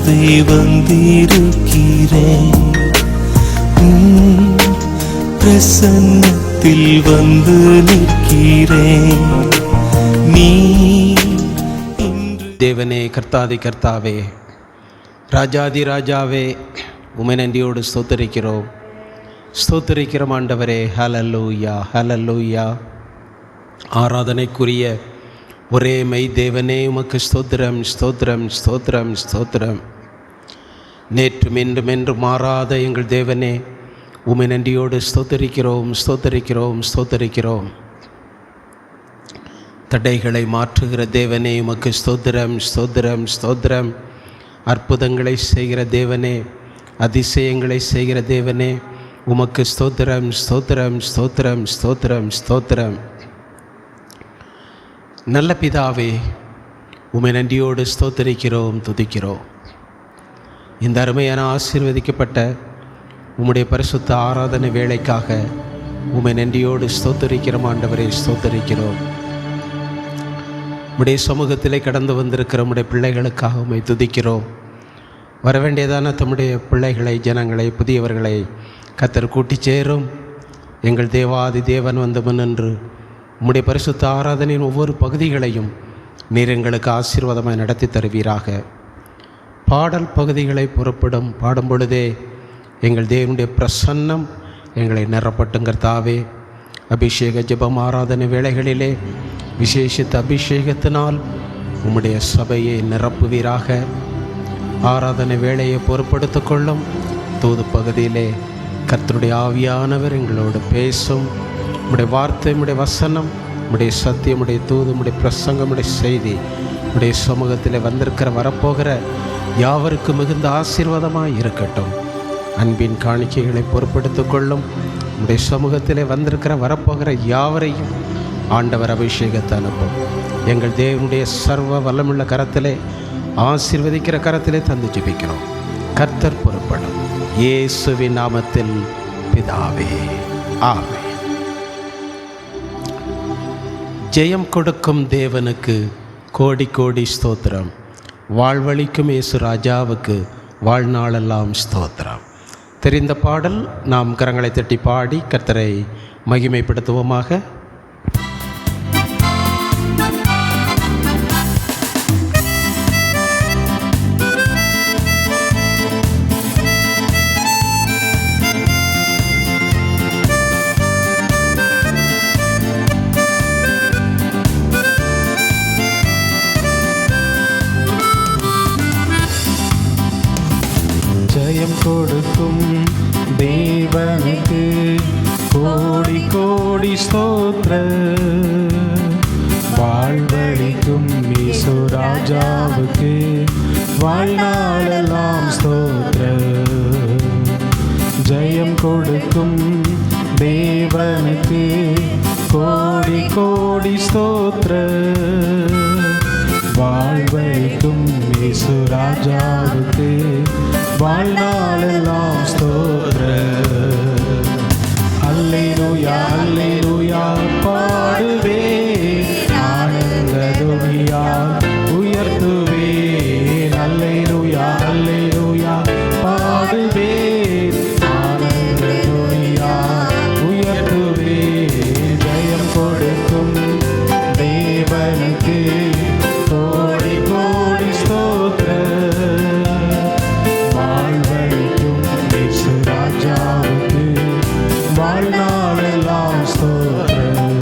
பிதாவே வந்திருக்கிறேன், பிரசன்னத்தில் வந்து நிற்கிறேன். நீ தேவனே, கர்த்தாதி கர்த்தாவே, ராஜாதி ராஜாவே, உம்மை நன்றியோடு ஸ்தோத்தரிக்கிறோம். ஸ்தோத்தரிக்கிறோம் ஆண்டவரே. ஹல்லேலூயா, ஹல்லேலூயா. ஆராதனைக்குரிய ஒரே மெய் தேவனே, உமக்கு ஸ்தோத்திரம், ஸ்தோத்திரம், ஸ்தோத்திரம், ஸ்தோத்திரம். நேற்றும் இன்றும் என்று மாறாத எங்கள் தேவனே, உம்மை நன்றியோடு ஸ்தோத்தரிக்கிறோம், ஸ்தோத்தரிக்கிறோம், ஸ்தோத்தரிக்கிறோம். தடைகளை மாற்றுகிற தேவனே, உமக்கு ஸ்தோத்திரம், ஸ்தோத்திரம், ஸ்தோத்திரம். அற்புதங்களை செய்கிற தேவனே, அதிசயங்களை செய்கிற தேவனே, உமக்கு ஸ்தோத்திரம், ஸ்தோத்திரம், ஸ்தோத்திரம், ஸ்தோத்திரம், ஸ்தோத்திரம். நல்ல பிதாவே, உம்மை நன்றியோடு ஸ்தோத்தரிக்கிறோம், துதிக்கிறோம். இந்த அருமையான ஆசீர்வதிக்கப்பட்ட உம்முடைய பரிசுத்த ஆராதனை வேளைக்காக உம்மை நன்றியோடு ஸ்தோத்தரிக்கிறோம் ஆண்டவரே, ஸ்தோத்தரிக்கிறோம். உம்முடைய சமூகத்திலே கடந்து வந்திருக்கிற உம்முடைய பிள்ளைகளுக்காக உம்மை துதிக்கிறோம். வரவேண்டியதான தம்முடைய பிள்ளைகளை, ஜனங்களை, புதியவர்களை கர்த்தர் கூட்டி சேரும். எங்கள் தேவாதி தேவன் வந்து முன்னின்று உம்முடைய பரிசுத்த ஆராதனையின் ஒவ்வொரு பகுதிகளையும் நீர் எங்களுக்கு ஆசீர்வாதமாய் நடத்தி தருவீராக. பாடல் பகுதிகளை புறப்படும் பாடும் பொழுதே எங்கள் தேவனுடைய பிரசன்னம் எங்களை நிரப்பட்டுங்கர்த்தாவே. அபிஷேக ஜெபம் ஆராதனை வேளைகளிலே விசேஷித்த அபிஷேகத்தினால் உம்முடைய சபையை நிரப்புவீராக. ஆராதனை வேளையை பொறுப்படுத்திக் கொள்ளும். தூது பகுதியிலே கர்த்தருடைய ஆவியானவர் எங்களோடு பேசும். உம்முடைய வார்த்தை, உம்முடைய வசனம், உம்முடைய சத்தியம், உம்முடைய தூது, உம்முடைய பிரசங்கம், உம்முடைய செய்தி உம்முடைய சமூகத்தில் வந்திருக்கிற வரப்போகிற யாவருக்கு மிகுந்த ஆசீர்வாதமாக இருக்கட்டும். அன்பின் காணிக்கைகளை பொறுப்படுத்திக் கொள்ளும். உம்முடைய சமூகத்தில் வந்திருக்கிற வரப்போகிற யாவரையும் ஆண்டவர் அபிஷேகத்தை அனுப்பும். எங்கள் தேவனுடைய சர்வ வல்லமுள்ள கரத்திலே, ஆசீர்வதிக்கிற கரத்திலே தந்து ஜெபிக்கிறோம். கர்த்தர் பொறுப்படும். இயேசுவின் நாமத்தில் பிதாவே, ஆமென். ஜெயம் கொடுக்கும் தேவனுக்கு கோடி கோடி ஸ்தோத்திரம். வாழ்வழிக்கும் இயேசு ராஜாவுக்கு வாழ்நாளெல்லாம் ஸ்தோத்திரம். தெரிந்த பாடல் நாம் கரங்களை தட்டி பாடி கர்த்தரை மகிமைப்படுத்துவோமாக. ஜெயம் கொடுக்கும் தேவனுக்கு கோடி கோடி ஸ்தோத்திரம். வாழ்வழிக்கும் இயேசு ராஜாவுக்கு வாழ்நாளெல்லாம் ஸ்தோத்திரம். ஜெயம் கொடுக்கும் தேவனுக்கு கோடி கோடி ஸ்தோத்திரம். வாழ்வழிக்கும் இயேசு ராஜாவுக்கு வாழ்நாளெல்லாம் ஸ்தோத்திரம். அல்லேலூயா, அல்லேலூயா பாடுவேன், ஆனந்த துதியால் உயர்த்துவேன். அல்லேலூயா, அல்லேலூயா பாடுவேன், ஆனந்த துதியால் உயர்த்துவேன். ஜெயம் கொடுக்கும் தேவனுக்கு கோடி கோடி ஸ்தோத்திரம். வாழ்வழிக்கும் இயேசு ராஜாவுக்கு வாழ்நாளெல்லாம் ஸ்தோத்திரம்.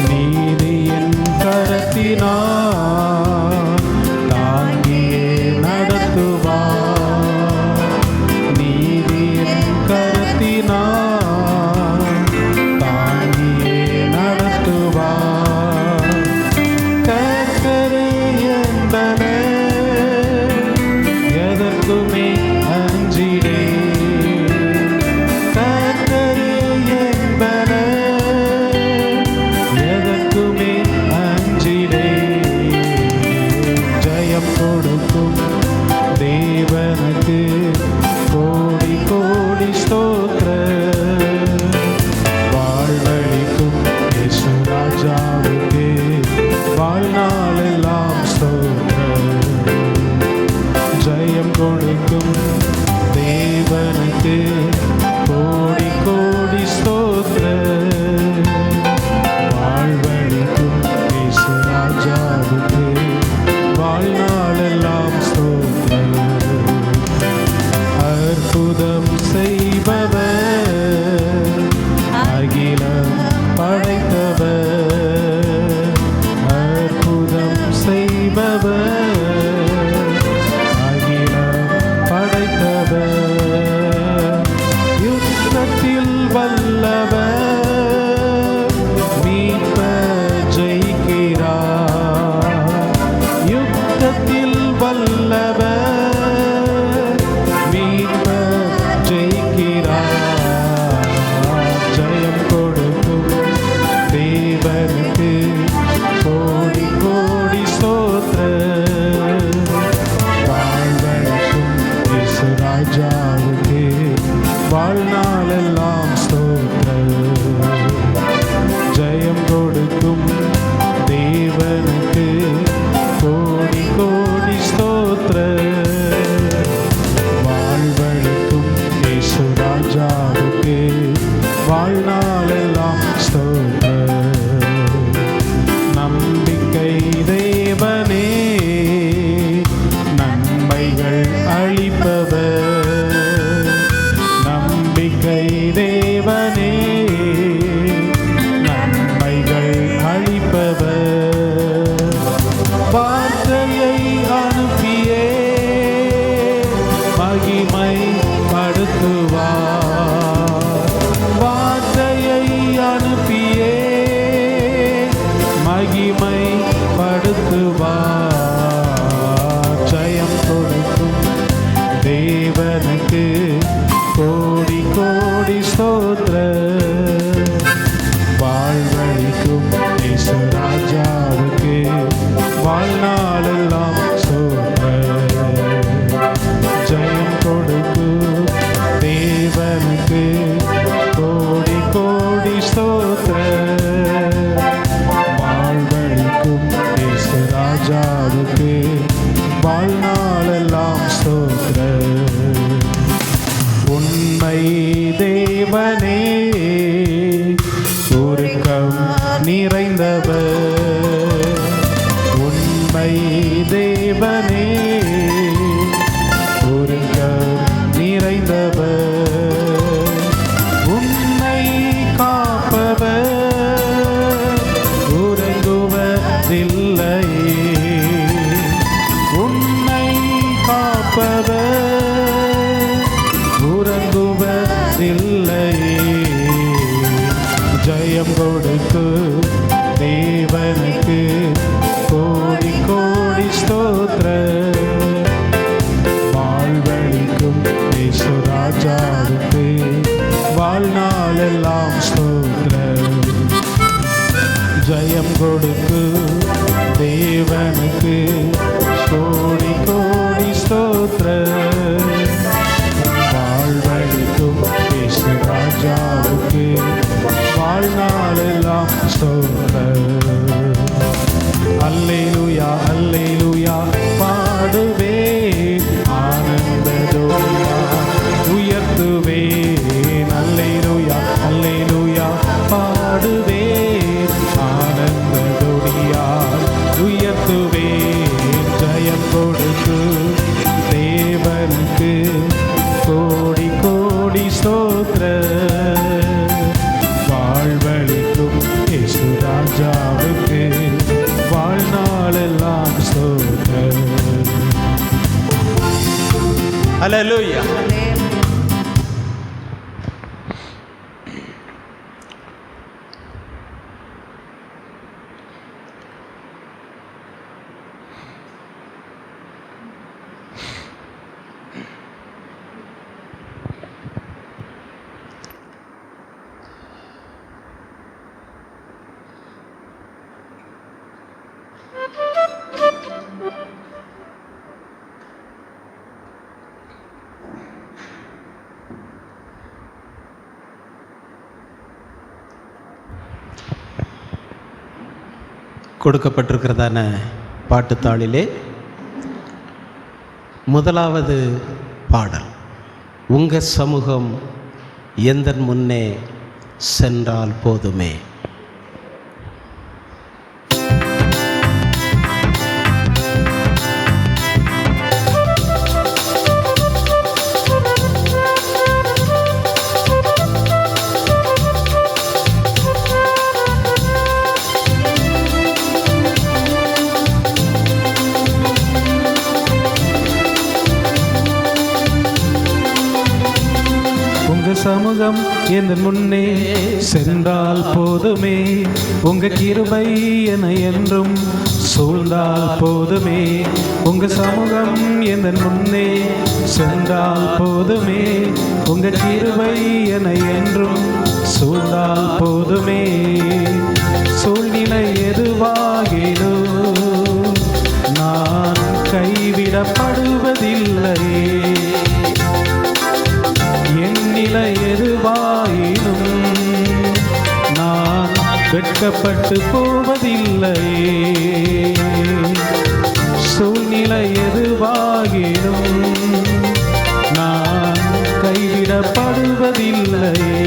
நீதியின் கரத்தினால் அழிப்பவர், அகிலம் படைத்தவர், யுத்தத்தில் வல்லவர், மீட்பர் ஜெயிக்கிறார். யுத்தத்தில் வல்லவர், மீட்பர் ஜெயிக்கிறார். ஜெயம் கொடுக்கும் தேவனுக்கு கோடி கோடி ஸ்தோத்திரம். வாழ்வழிக்கும் இயேசு ராஜாவுக்கு வாழ்நாளெல்லாம் ஸ்தோத்திரம். ஜெயம் கொடுக்கும் தேவனுக்கு கோடி கோடி ஸ்தோத்திரம். வாழ்வழிக்கும் இயேசு ராஜாவுக்கு வாழ்நாளெல்லாம் ஸ்தோத்திரம். நம்பிக்கை தேவனே, நன்மைகள் அளிப்பவர். நம்பிக்கை தேவனே, நன்மைகள் அளிப்பவர். வார்த்தையை அனுப்பியே மகிமை படுத்துவார். வார்த்தையை அனுப்பியே மகிமை படுத்துவார். ஜெயம் கொடுக்கும் தேவனுக்கு கோடி கோடி ஸ்தோத்திரம். வாழ்வழிக்கும் இயேசு ராஜாவுக்கு வாழ்நாளெல்லாம் ஸ்தோத்திரம். ஜெயம் கொடுக்கும் தேவனுக்கு கோடி கோடி ஸ்தோத்திரம். வாழ்வழிக்கும் இயேசு ராஜாவுக்கு வாழ்நாளெல்லாம் ஸ்தோத்திரம். உண்மை தேவனே, உருக்கம் நிறைந்தவர். உண்மை தேவனே, உருக்கம் நிறைந்தவர். உன்னை காப்பவர், உறங்குவதில்லையே. உன்னை காப்பவர், உறங்குவதில்லையே. ஜெயம் கொடுக்கு தேவனுக்கு கோடி கோடி ஸ்தோத்திரம். வாழ்வழிக்கும் இயேசு ராஜாவுக்கு வாழ்நாளெல்லாம் ஸ்தோத்திரம். ஜெயம் கொடுக்கு தேவனுக்கு கோடி கோடி ஸ்தோத்திரம். வாழ்வழிக்கும் இயேசு ராஜாவுக்கு வாழ்நாளெல்லாம் ஸ்தோத்திரம். அல்லேலூயா அல்லேலூயா பாடுவேன், ஆனந்த துதியா உயர்த்துவேன். அல்லேலூயா அல்லேலூயா பாடுவேன், ஆனந்த துதியா உயர்த்துவேன். ஜெயம் கொடுத்து தேவனுக்கு கோடி கோடி ஸ்தோத்திரம். வாழ்வழிக்கும் இயேசு ராஜாவுக்கு வாழ்நாளெல்லாம் ஸ்தோத்திரம். ஹல்லேலூயா. கொடுக்கப்பட்டிருக்கிறதான பாட்டுத்தாளிலே முதலாவது பாடல், உங்கள் சமூகம் எந்தன் முன்னே சென்றால் போதுமே. சமூகம் என் முன்னே சென்றால் போதுமே, உங்க கிருபை என என்றும் சூழ்ந்தால் போதுமே. உங்க சமூகம் என் முன்னே சென்றால் போதுமே, உங்க கிருபை என என்றும் சூழ்ந்தால் போதுமே. சூழ்நிலை எதுவாகினோ நான் கைவிடப்படுவதில்லையே, என் நிலை எதுவாயினும் நான் வெட்கப்பட்டு போவதில்லையே. சூழ்நிலை எதுவாகினும் நான் கைவிடப்படுவதில்லையே,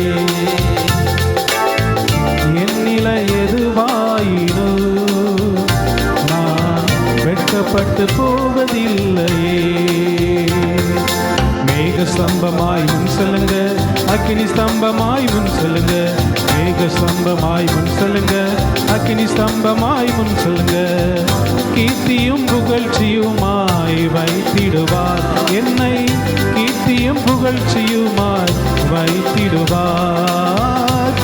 என் நிலை எதுவாயினும் நான் வெட்கப்பட்டு போவதில்லையே. மேக ஸ்தம்பமாய் முன் செல்லுங்க, அக்கினி ஸ்தம்பமாய் முன் செல்லுங்க. மேக ஸ்தம்பமாய் முன் செல்லுங்க, அக்கினி ஸ்தம்பமாய் முன் செல்லுங்க. கீர்த்தியும் புகழ்ச்சியுமாய் வைத்திடுவார் என்னை, கீர்த்தியும் புகழ்ச்சியுமாய் வைத்திடுவார்.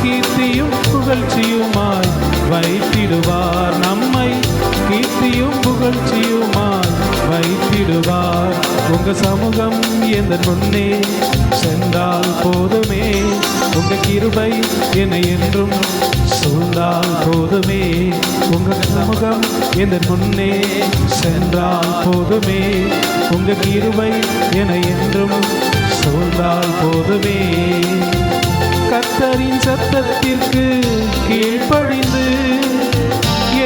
கீர்த்தியும் புகழ்ச்சியுமாய் வைத்திடுவார் நம்மை, கீர்த்தியும் புகழ்ச்சியுமாய் வைத்திடுவார். உங்க சமூகம் எந்த முன்னே சென்றால் போதுமே, உங்க கிருபை என்னை என்றும் சூழ்ந்தால் போதுமே. உங்க சமூகம் எந்த முன்னே சென்றால் போதுமே, உங்க கிருபை என்னை என்றும் சூழ்ந்தால் போதுமே. கர்த்தரின் சத்தத்திற்கு கீழ்ப்படிந்து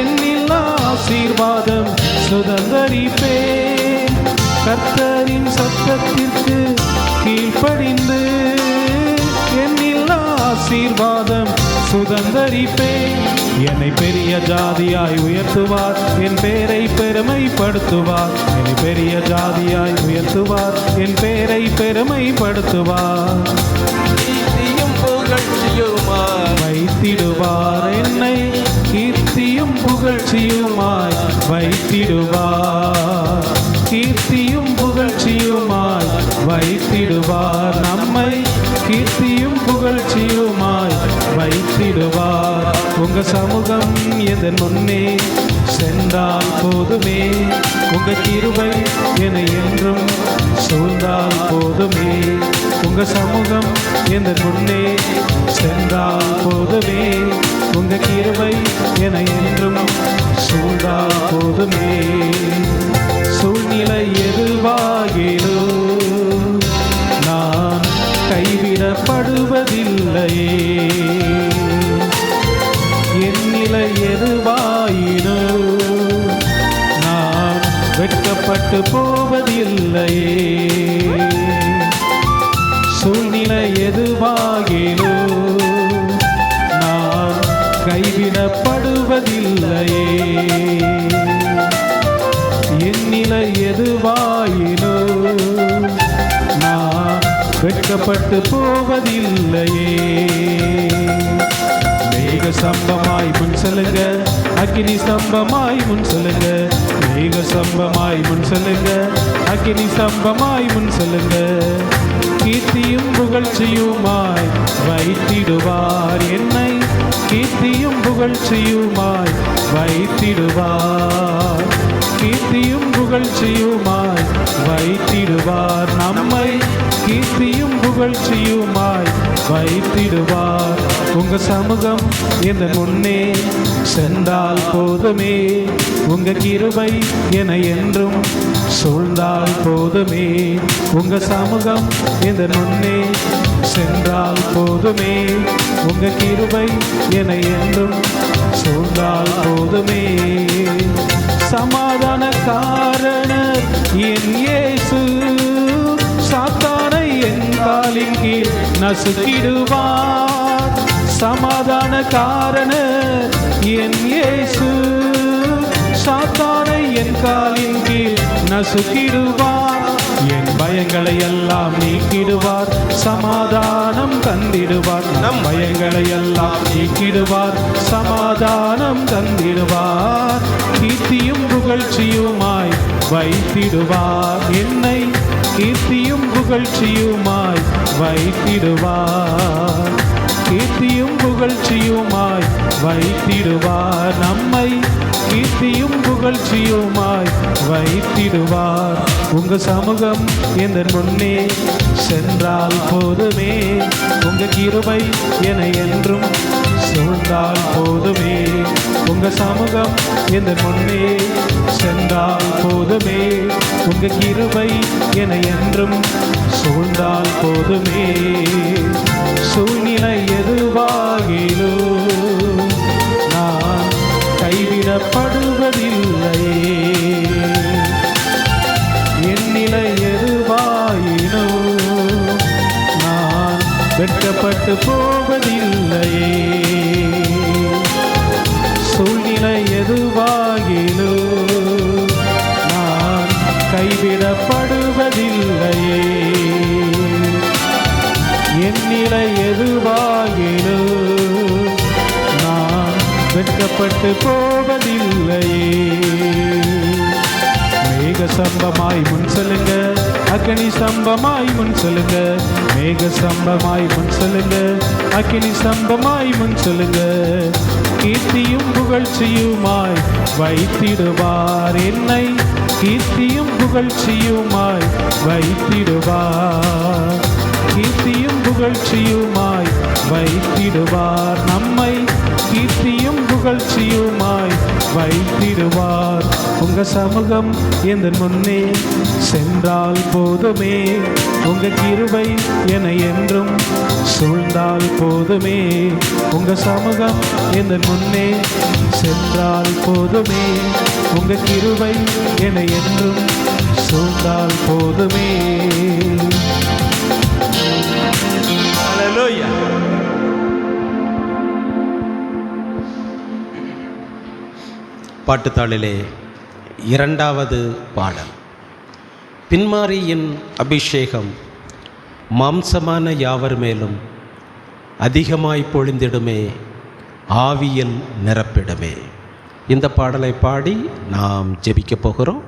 என்னில்லா ஆசீர்வாதம் சுதந்தரிப்பே. கர்த்தரின் சத்தத்திற்கு கீழ்ப்படிந்து என்னில்லா ஆசீர்வாதம் சுதந்தரிப்பே. என்னை பெரிய ஜாதியாய் உயர்த்துவார், என் பேரை பெருமைப்படுத்துவார். என்னை பெரிய ஜாதியாய் உயர்த்துவார், என் பேரை பெருமைப்படுத்துவார். கீர்த்தியும் புகழ்ச்சியுமாய் வைத்திடுவார் என்னை, கீர்த்தியும் புகழ்ச்சியுமாய் வைத்திடுவார். கீர்த்தியும் புகழ்ச்சியுமாய் வைத்திடுவார் நம்மை, கீர்த்தியும் புகழ்ச்சியுமாய் வைத்திடுவார். உங்க சமூகம் எதன் முன்னே சென்றால் போதுமே, உங்க கிருபை என்னை என்றும் சூழ்ந்தால் போதுமே. உங்க சமூகம் எதன் முன்னே சென்றால் போதுமே, உங்க கிருபை என்னை என்றும் சூழ்ந்தால் போதுமே. சூழ்நிலை எதுவாகினோ நான் கைவிடப்படுவதில்லையே, என் நிலை எதுவாயினோ நான் வெட்கப்பட்டு போவதில்லையே. சூழ்நிலை எதுவாகினோ நான் கைவிடப்படுவதில்லையே, என் நிலை எதுவாயினோ நான் வெட்கப்பட்டு போவதில்லையே. மேக ஸ்தம்பமாய் முன் செல்லுங்க, அக்கினி ஸ்தம்பமாய் முன் செல்லுங்க. மேக ஸ்தம்பமாய் முன் செல்லுங்க, அக்கினி ஸ்தம்பமாய் முன் செல்லுங்க. கீர்த்தியும் புகழ்ச்சியுமாய் வைத்திடுவார் என்னை, கீர்த்தியும் புகழ்ச்சியுமாய் வைத்திடுவார். கீர்த்தியும் புகழ்ச்சியுமாய் வைத்திடுவார் நம்மை, கீர்த்தியும் புகழ்ச்சியுமாய் வைத்திடுவார். உங்க சமூகம் எந்த முன்னே சென்றால் போதுமே, உங்க கிருபை என என்றும் சூழ்ந்தால் போதுமே. உங்க சமூகம் எந்த முன்னே சென்றால் போதுமே, உங்க கிருபை என என்றும் சூழ்ந்தால் போதுமே. சமாதான காரணர் என் இயேசு, சாத்தானை என் காலின் கீழ் நசுக்கிடுவார். சமாதான காரணர் என் இயேசு, சாத்தானை என் காலின் கீழ் நசுக்கிடுவார். என் பயங்களை எல்லாம் நீக்கிடுவார், சமாதானம் தந்திடுவார். நம் பயங்களை எல்லாம் நீக்கிடுவார், சமாதானம் தந்திடுவார். கீர்த்தியும் புகழ்ச்சியுமாய் வைத்திடுவார் என்னை, கீர்த்தியும் புகழ்ச்சியுமாய் வைத்திடுவார். கீர்த்தியும் புகழ்ச்சியுமாய் வைத்திடுவார். நம்மை கீர்த்தியும் புகழ்ச்சியுமாய் வைத்திடுவார். உங்க சமூகம் எந்த முன்னே சென்றால் போதுமே, உங்க கிருபை என என்றும் சூழ்ந்தால் போதுமே. உங்க சமூகம் எந்த முன்னே சென்றால் போதுமே, உங்க கிருபை என என்றும் சூழ்ந்தால் போதுமே. சூழ்நிலை எதுவாகிலும் நான் கைவிடப்படுவதில்லையே. என் நிலை எதுவாயினும் நான் வெட்கப்பட்டு போவதில்லையே. சூழ்நிலை எதுவாகிலும் நான் கைவிடப்படுவதில்லையே. என் நிலை எதுவாகிலும் நான் வெட்கப்பட்டு போவதில்லையே. மேக சம்பமாய் முன் செல்லுங்க, அக்கினி சம்பமாய் முன் செல்லுங்க. மேக சம்பமாய் முன் செல்லுங்க, அக்கினி சம்பமாய் முன் செல்லுங்க. கீர்த்தியும் புகழ்ச்சியுமாய் வைத்திடுவார். என்னை கீர்த்தியும் புகழ்ச்சியுமாய் வைத்திடுவார். கீர்த்தியும் புகழ்ச்சியுமாய் வைத்திடுவார். நம்மை கீர்த்தியும் புகழ்ச்சியுமாய் வைத்திடுவார். உங்க சமூகம் எந்த முன்னே சென்றால் போதுமே, உங்க கிருபை என என்றும் சூழ்ந்தால் போதுமே. உங்க சமூகம் எந்த முன்னே சென்றால் போதுமே, உங்க கிருபை என என்றும் சூழ்ந்தால் போதுமே. ஹல்லேலூயா. பாட்டுத்தாளிலே இரண்டாவது பாடல். பின்மாரியின் அபிஷேகம் மாம்சமான யாவர் மேலும் அதிகமாய் பொழிந்திடுமே, ஆவியில் நிரப்பிடுமே. இந்த பாடலை பாடி நாம் ஜெபிக்கப் போகிறோம்.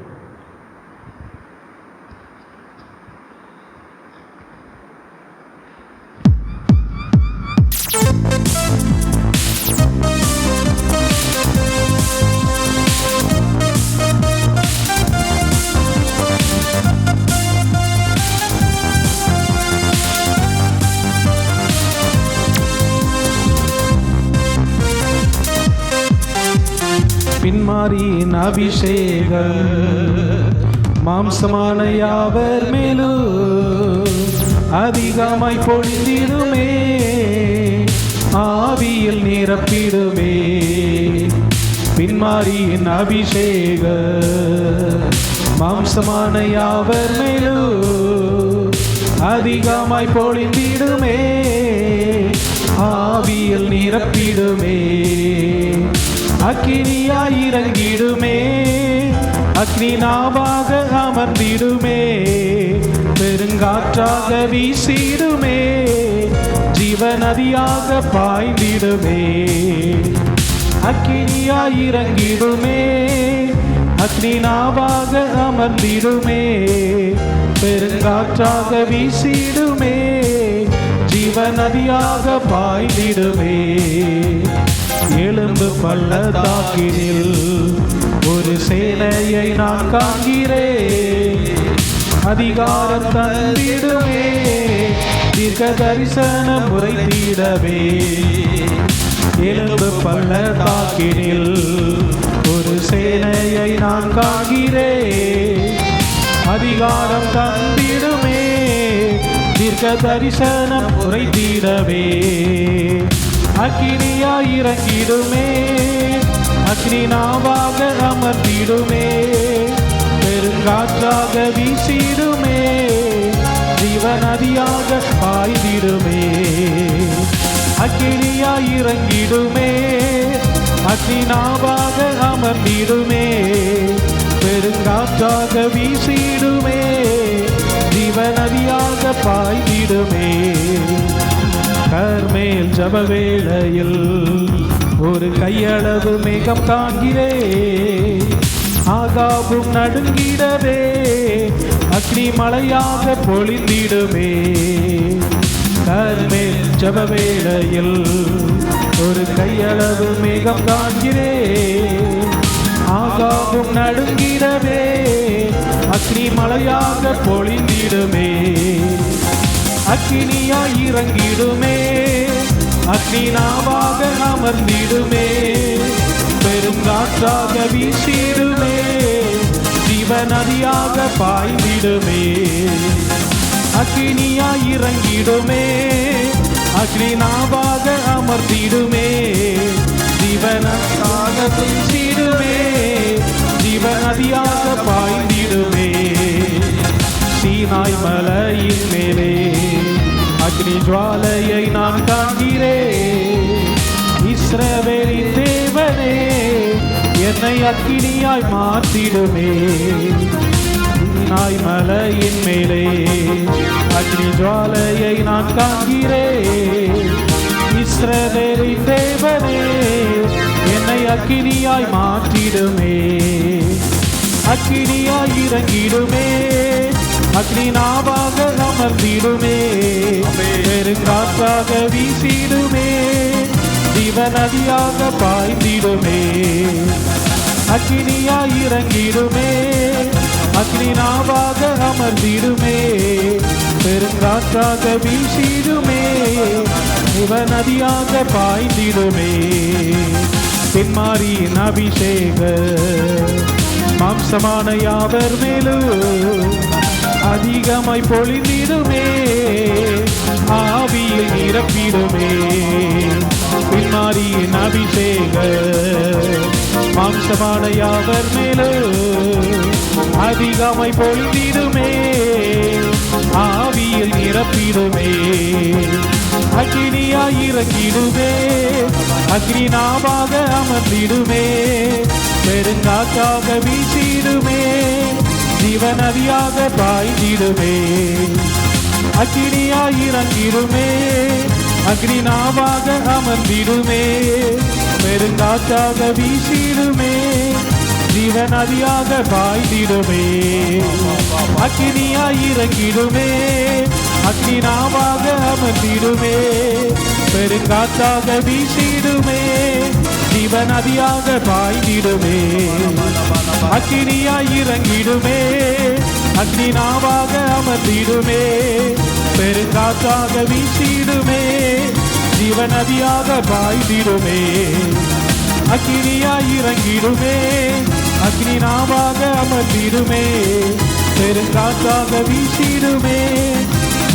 பின்மாரியின் அபிஷேகம் மாம்சமான யாவர் மேலும் அதிகமாய் பொழிந்திடுமே, ஆவியில் நிரப்பிடுமே. பின்மாரியின் அபிஷேகம் மாம்சமான யாவர் மேலும் அதிகமாய் பொழிந்திடுமே, ஆவியில் நிரப்பிடுமே. அக்கினியாய் இறங்கிடுமே, அக்னி நாவாக அமர்ந்திடுமே, பெருங்காற்றாக வீசிடுமே, ஜீவநதியாக பாய்ந்திடுமே. அக்கினியாய் இறங்கிடுமே, அக்னி நாவாக அமர்ந்திடுமே, பெருங்காற்றாக வீசிடுமே, ஜீவநதியாக பாய்ந்திடுமே. எலும்பு பள்ளத்தாக்கினில் ஒரு சேனையை நான் காண்கிறேன், அதிகாரம் தந்திடுமே, தீர்க்க தரிசனம் உரைத்திடவே. எலும்பு பள்ளத்தாக்கினில் ஒரு சேனையை நான் காண்கிறேன், அதிகாரம் தந்திடுமே, தீர்க்க தரிசனம் உரைத்திடவே. அக்கினியாய் இறங்கிடுமே, அக்னி நாவாக அமர்ந்திடுமே, பெருங்காற்றாக வீசிடுமே, ஜீவநதியாக பாய்ந்திடுமே. அக்கினியாய் இறங்கிடுமே, அக்னி நாவாக அமர்ந்திடுமே, பெருங்காற்றாக வீசிடுமே, ஜீவநதியாக பாய்ந்திடுமே. கர்மேல் ஜப வேளையில் ஒரு கையளவு மேகம் காண்கிறேன், ஆகாபும் நடுங்கிடவே அக்னி மழையாக பொழிந்திடுமே. கர்மேல் ஜெப வேளையில் ஒரு கையளவு மேகம் காண்கிறேன். ஆகாபும் நடுங்கிடவே அக்னி மழையாக பொழிந்திடுமே. அக்கினியாய் இறங்கிடுமே, அக்னி நாவாக அமர்ந்திடுமே. பெருங்காற்றாக வீசிடுமே, ஜீவநதியாக பாய்ந்திடுமே. அக்கினியாய் இறங்கிடுமே, அக்னி நாவாக அமர்ந்திடுமே. ஜீவனதாக வீசிடுமே, ஜீவநதியாக பாய்ந்திடுமே. சீனாய் மலையின் மேலே அக்னி ஜுவாலையை நான் காண்கிறேன். இஸ்ரவேலின் தேவனே, என்னை அக்கினியாய் மாற்றிடுமே. சீனாய் மலையின் மேலே அக்னி ஜுவாலையை நான் காண்கிறேன். இஸ்ரவேலின் தேவனே, என்னை அக்கினியாய் மாற்றிடுமே. அக்கினியாய் இறங்கிடுமே, அக்னி நாவாக அமர்ந்திடுமே. பெருங்காற்றாக வீசிடுமே, ஜீவநதியாக பாய்ந்திடுமே. அக்கினியாய் இறங்கிடுமே, அக்னி நாவாக அமர்ந்திடுமே. பெருங்காற்றாக வீசிடுமே, ஜீவநதியாக பாய்ந்திடுமே. பின்மாரியின் அபிஷேக மாம்சமான யாவர் மேலும் அதிகமாய் பொழிந்திடுமே. ஆவியில் நிரப்பிடுமே. பின்மாரியின் அபிஷேக மாம்சமான யாவர் மேலும் அதிகமாய் பொழிந்திடுமே. ஆவியில் நிரப்பிடுமே. அக்கினியாய் இறங்கிடுமே, அக்னி நாவாக அமர்ந்திடுமே. பெருங்காற்றாக வீசிடுமே, ஜீவநதியாக பாய்ந்திடுமே. அக்கினியாய் இறங்கிடுமே, அக்னி நாவாக அமர்ந்திடுமே. பெருங்காற்றாக வீசிடுமே, ஜீவநதியாக பாய்ந்திடுமே. அக்கினியாய் இறங்கிடுமே, அக்னி நாவாக அமர்ந்திடுமே. பெருங்காற்றாக வீசிடுமே, ஜீவநதியாக பாய்ந்திடுமே. அக்கினியாய் இறங்கிடுமே, அக்னி நாவாக அமர்ந்திடுமே. பெருங்காற்றாக வீசிடுமே, ஜீவநதியாக பாய்ந்திடுமே. அக்கினியாய் இறங்கிடுமே, அக்னி நாவாக அமர்ந்திடுமே. பெருங்காற்றாக வீசிடுமே,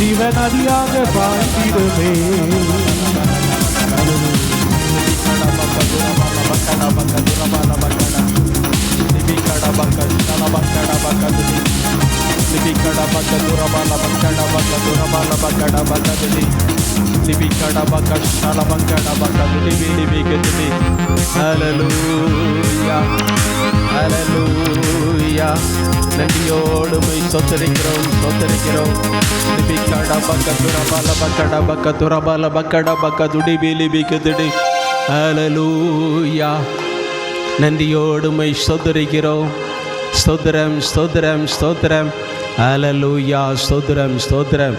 ஜீவநதியாக பாய்ந்திடுமே. நன்றியோடு சொத்தரிக்கிறோம் சொத்தரிக்கிறோம். நன்றியோடு சொத்தரிக்கிறோம். ஸ்தோத்திரம் ஸ்தோத்திரம் ஸ்தோத்திரம். ஹல்லேலூயா ஸ்தோத்திரம் ஸ்தோத்திரம்.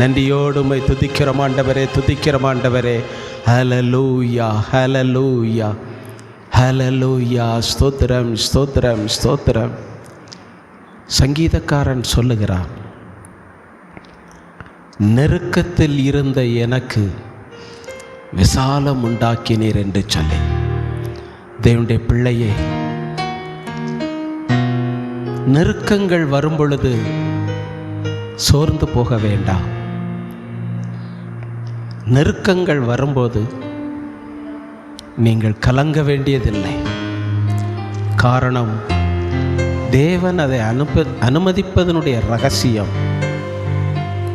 நன்றியோடு துதிக்கிறோம் ஆண்டவரே, துதிக்கிறோம் ஆண்டவரே. ஹல்லேலூயா ஹல்லேலூயா ஹல்லேலூயா. ஸ்தோத்திரம் ஸ்தோத்திரம் ஸ்தோத்திரம். சங்கீதக்காரன் சொல்லுகிறான், நெருக்கத்தில் இருந்த எனக்கு விசாலம் உண்டாக்கினீர் என்று சொல்லி. தேவனுடைய பிள்ளையே, நெருக்கங்கள் வரும் பொழுது சோர்ந்து போக வேண்டாம். நெருக்கங்கள் வரும்போது நீங்கள் கலங்க வேண்டியதில்லை. காரணம், தேவன் அதை அனுமதிப்பதனுடைய ரகசியம்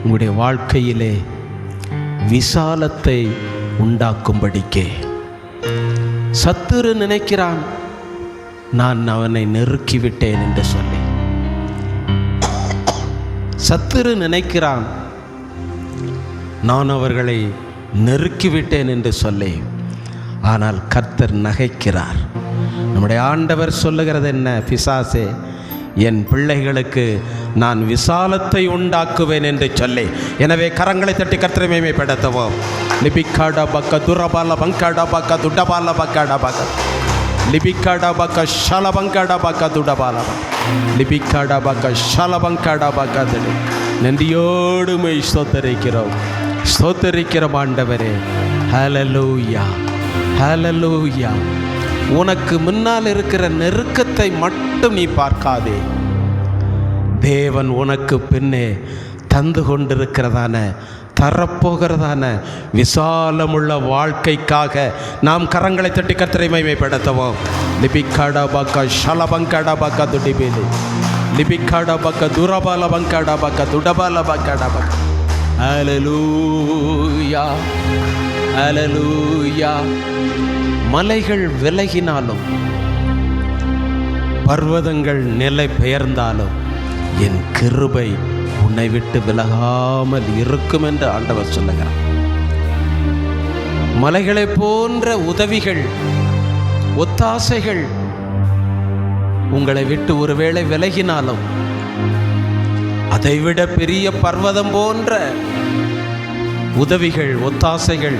உங்களுடைய வாழ்க்கையிலே விசாலத்தை உண்டாக்கும்படிக்கே. சத்துரு நினைக்கிறான், நான் அவனை நெருக்கிவிட்டேன் என்று சொல்லி. சத்துரு நினைக்கிறான், நான் அவர்களை நெருக்கிவிட்டேன் என்று சொல்லி. ஆனால் கர்த்தர் நகைக்கிறார். நம்முடைய ஆண்டவர் சொல்லுகிறது என்ன? பிசாசே, என் பிள்ளைகளுக்கு நான் விசாலத்தை உண்டாக்குவேன் என்று சொல்லி. எனவே கரங்களை தட்டி கர்த்தரை மகிமைப்படுத்துவோம். லிபிக்காடா பக்க துரபால பங்காடா பக்க துடபால பக்காடா பக்க லிபிக்காடா பக்க ஷலபங்காடா பக்க துடபால லிபிக்காடா பக்க ஷலபங்காடா பக்க துடு. நன்றியோடு மை ஸ்தோத்தரிக்கிறோம், ஸ்தோத்தரிக்கிறோம் ஆண்டவரே. ஹல்லேலூயா, ஹல்லேலூயா. உனக்கு முன்னால் இருக்கிற நெருக்கத்தை மட்டும் நீ பார்க்காதே. தேவன் உனக்கு பின்னே தந்து கொண்டிருக்கிறதான, தரப்போகிறதான விசாலமுள்ள வாழ்க்கைக்காக நாம் கரங்களை தட்டி கர்த்தரை மகிமைப்படுத்துவோம். லிபிக்காடா பக்கா ஷலபங்காடா பக்கா துடிபேலி லிபிக்காடா பக்கா துரபால பங்காடா பக்கா துடபால பக்காடா பக்கா. ஹல்லேலூயா, ஹல்லேலூயா. மலைகள் விலகினாலும், பர்வதங்கள் நிலை பெயர்ந்தாலும், என் கிருபை உன்னை விட்டு விலகாமல் இருக்கும் என்று ஆண்டவர் சொல்லுகிறார். மலைகளை போன்ற உதவிகள், ஒத்தாசைகள் உங்களை விட்டு ஒருவேளை விலகினாலும், அதைவிட பெரிய பர்வதம் போன்ற உதவிகள், ஒத்தாசைகள்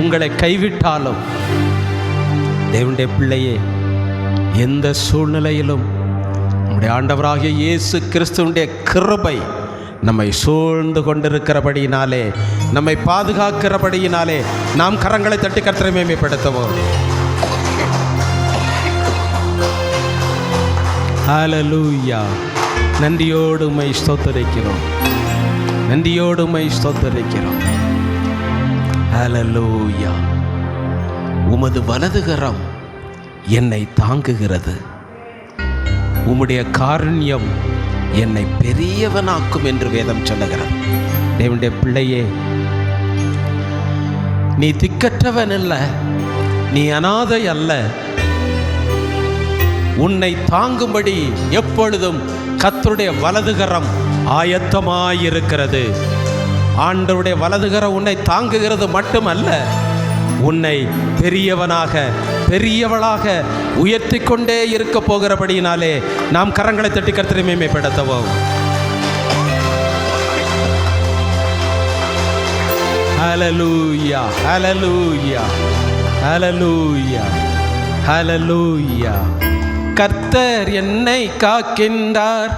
உங்களை கைவிட்டாலும், தேவனுடைய பிள்ளையே, எந்த சூழ்நிலையிலும் நம்முடைய ஆண்டவராகிய இயேசு கிறிஸ்துவினுடைய கிருபை நம்மை சூழ்ந்து கொண்டிருக்கிறபடியினாலே, நம்மை பாதுகாக்கிறபடியினாலே நாம் கரங்களை தட்டி கர்த்தரை மகிமைப்படுத்துவோம். ஹல்லேலூயா. நன்றியோடு உம்மை ஸ்தோத்தரிக்கிறோம், நன்றியோடு உம்மை ஸ்தோத்தரிக்கிறோம். ஹல்லேலூயா. உமது வலதுகரம் என்னை தாங்குகிறது, உம்முடைய காருண்யம் என்னை பெரியவனாக்கும் என்று வேதம் சொல்லுகிறது. தேவனுடைய பிள்ளையே, நீ திக்கற்றவன் அல்ல, நீ அனாதை அல்ல. உன்னை தாங்கும்படி எப்பொழுதும் கர்த்தருடைய வலதுகரம் ஆயத்தமாயிருக்கிறது. ஆண்டவருடைய வலதுகரம் உன்னை தாங்குகிறது மட்டுமல்ல, உன்னை பெரியவனாக, பெரியவளாக உயர்த்தி கொண்டே இருக்க போகிறபடியினாலே நாம் கரங்களை தட்டி கர்த்தரை மகிமைப்படுத்துவோம். ஹல்லேலூயா, ஹல்லேலூயா, ஹல்லேலூயா, ஹல்லேலூயா. கர்த்தர் என்னை காக்கின்றார்,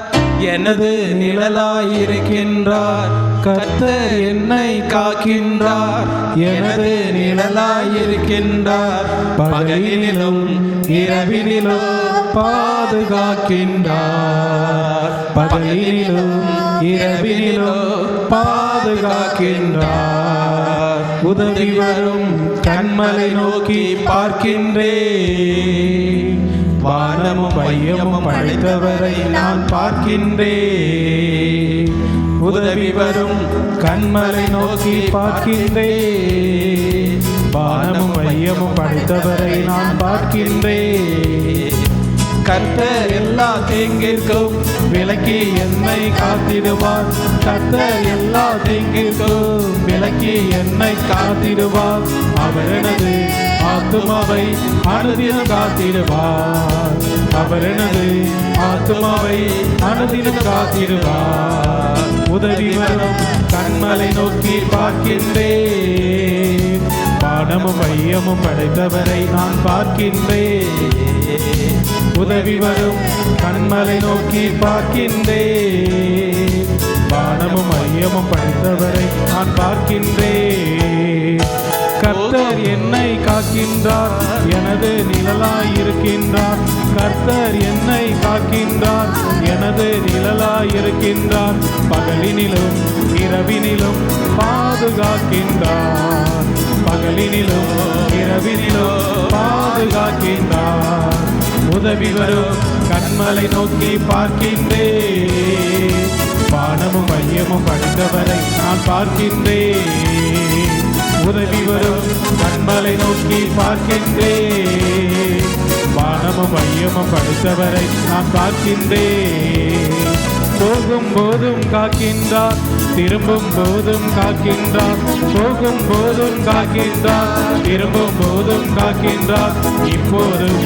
எனது நிழலாயிருக்கின்றார். கர்த்தர் என்னை காக்கின்றார், எனது நிழலாயிருக்கின்றார். பகலினிலும் இரவினிலும் பாதுகாக்கின்றார். பகலினிலும் இரவினிலும் பாதுகாக்கின்றார். உதவி வரும் கண்மலை நோக்கி பார்க்கின்றேன். வானமும் மையமும் படைத்தவரை நான் பார்க்கின்றேன். உதவி வரும் கண்மலை நோக்கி பார்க்கின்றேன். வானமும் மையமும் படைத்தவரை நான் பார்க்கின்றேன். கர்த்தர் எல்லா தீங்கிற்கும் விலக்கி என்னை காத்திடுவார். கர்த்தர் எல்லா தீங்கிற்கும் விலக்கி என்னை காத்திடுவார். அவர் எனது ஆத்துமாவை அனுதினம் காத்திடுவார். அவர் எனது ஆத்துமாவை அனுதினம் காத்திடுவார். உதவி வரும் கண்மலை நோக்கி பார்க்கின்றேன். வானமும் மையமும் படைத்தவரை நான் பார்க்கின்றேன். உதவி வரும் கண்மலை நோக்கி பார்க்கின்றேன். வானமும் மையமும் படைத்தவரை நான் பார்க்கின்றேன். கர்த்தர் என்னை காக்கின்றார், எனது நிழலாயிருக்கின்றார். கர்த்தர் என்னை காக்கின்றார், எனது நிழலாயிருக்கின்றார். பகலினிலும் இரவினிலும் பாதுகாக்கின்றார். பகலினிலும் இரவினிலும் பாதுகாக்கின்றார். உதவி வரும் கண்மலை நோக்கி பார்க்கின்றேன். வானமும் மையமும் படைத்தவரை நான் பார்க்கின்றேன். உதவி வரும் கண்மலை நோக்கி பார்க்கின்றேன். வானமும் மையமும் படைத்தவரை நான் பார்க்கின்றேன். போகும் போதும் காக்கின்றார், திரும்பும் போதும் காக்கின்றார், போகும் போதும் காக்கின்றார், திரும்பும் போதும் காக்கின்றார், இப்போதும்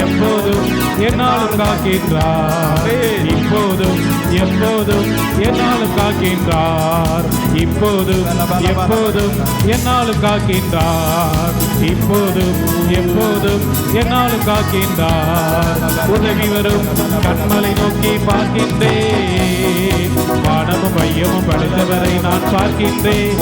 எப்போதும் என்னாலும் காக்கின்றார், இப்போதும் எப்போதும் என்னாலும் காக்கின்றார், இப்போதும் எப்போதும் என்னாலும் காக்கின்றார், இப்போதும் எப்போதும் என்னாலும் காக்கின்றார். உதவி வரும் கண்மலை நோக்கி பார்க்கின்றேன், வானமும் மையமும் படைத்தவரை நான் பார்க்கின்றேன்.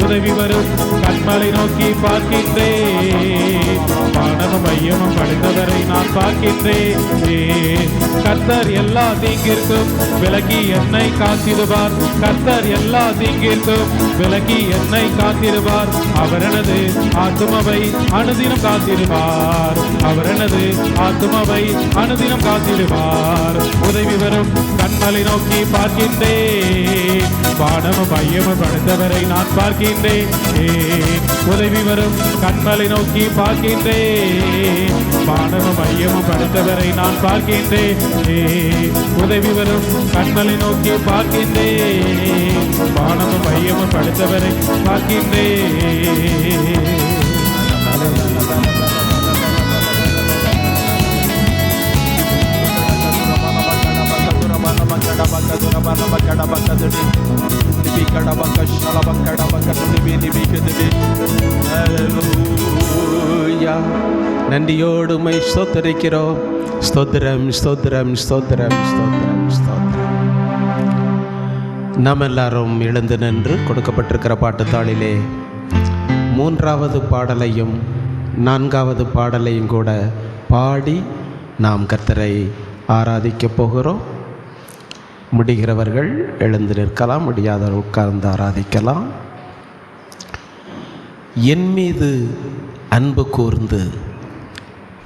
உதவி வரும் கண்மலை நோக்கி பார்க்கின்றேன், வானமும் மையமும் படைத்தவரை நான் பார்க்கின்றேன். கர்த்தர் எல்லா தீங்கிற்கும் விலகி என்னை காத்திடுவார், கர்த்தர் எல்லா தீங்கிற்கும் விலகி என்னை காத்திடுவார். அவரனது ஆத்துமாவை அனுதினம் காத்திடுவார், அவரனது ஆத்துமாவை அனுதினம் காத்திடுவார். உதவி வரும் கண்மலை நோக்கி பார்க்கின்றேன், வானமும் மையமும் படைத்தவரை நான் பார்க்கின்றேன். உதவி வரும் கண்மலை நோக்கி பார்க்கின்றேன், வானமும் மையமும் படைத்தவரை நான் பார்க்கின்றேன். உதவி வரும் கண்மலை நோக்கி பார்க்கின்றேன், வானமும் மையமும் படைத்தவரை பார்க்கின்றேன். நன்றியோடு உம்மை ஸ்தோத்திரிக்கிறோம். ஸ்தோத்திரம், ஸ்தோத்திரம், ஸ்தோத்திரம், ஸ்தோத்திரம், ஸ்தோத்திரம். நாம் எல்லாரும் எழுந்து நின்று கொடுக்கப்பட்டிருக்கிற பாட்டுத்தாளிலே 3வது பாடலையும் 4வது பாடலையும் கூட பாடி நாம் கர்த்தரை ஆராதிக்கப் போகிறோம். முடிகிறவர்கள் எழுந்து நிற்கலாம், முடியாதவர்கள் உட்கார்ந்து ஆராதிக்கலாம். என் மீது அன்பு கூர்ந்து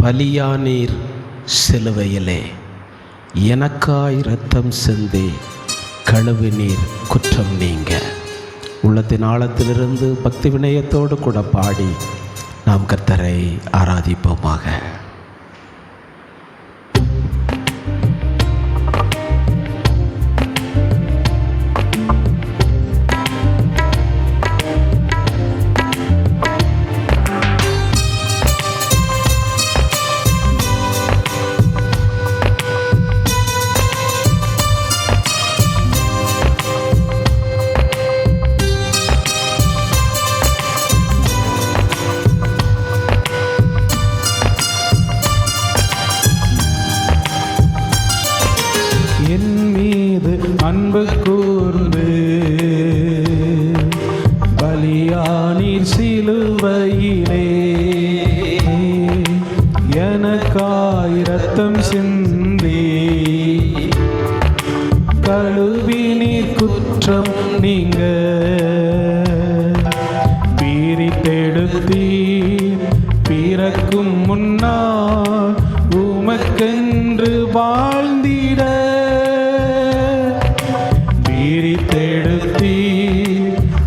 பலியானீர் சிலுவையிலே, எனக்காய் இரத்தம் சிந்தி கழுவினீர் குற்றம் நீங்க. உள்ளத்தின் ஆழத்திலிருந்து பக்தி வினயத்தோடு கூட பாடி நாம் கர்த்தரை ஆராதிப்போமாக. அன்பு கூர்ந்து பலியானீர் சிலுவையிலே, எனக்காய் இரத்தம் சிந்தி கழுவினீர் குற்றம் நீங்க. பிரித்தெடுத்தீர் பிறக்கும் முன்னால் உமக்கென்று வாழ்ந்திட.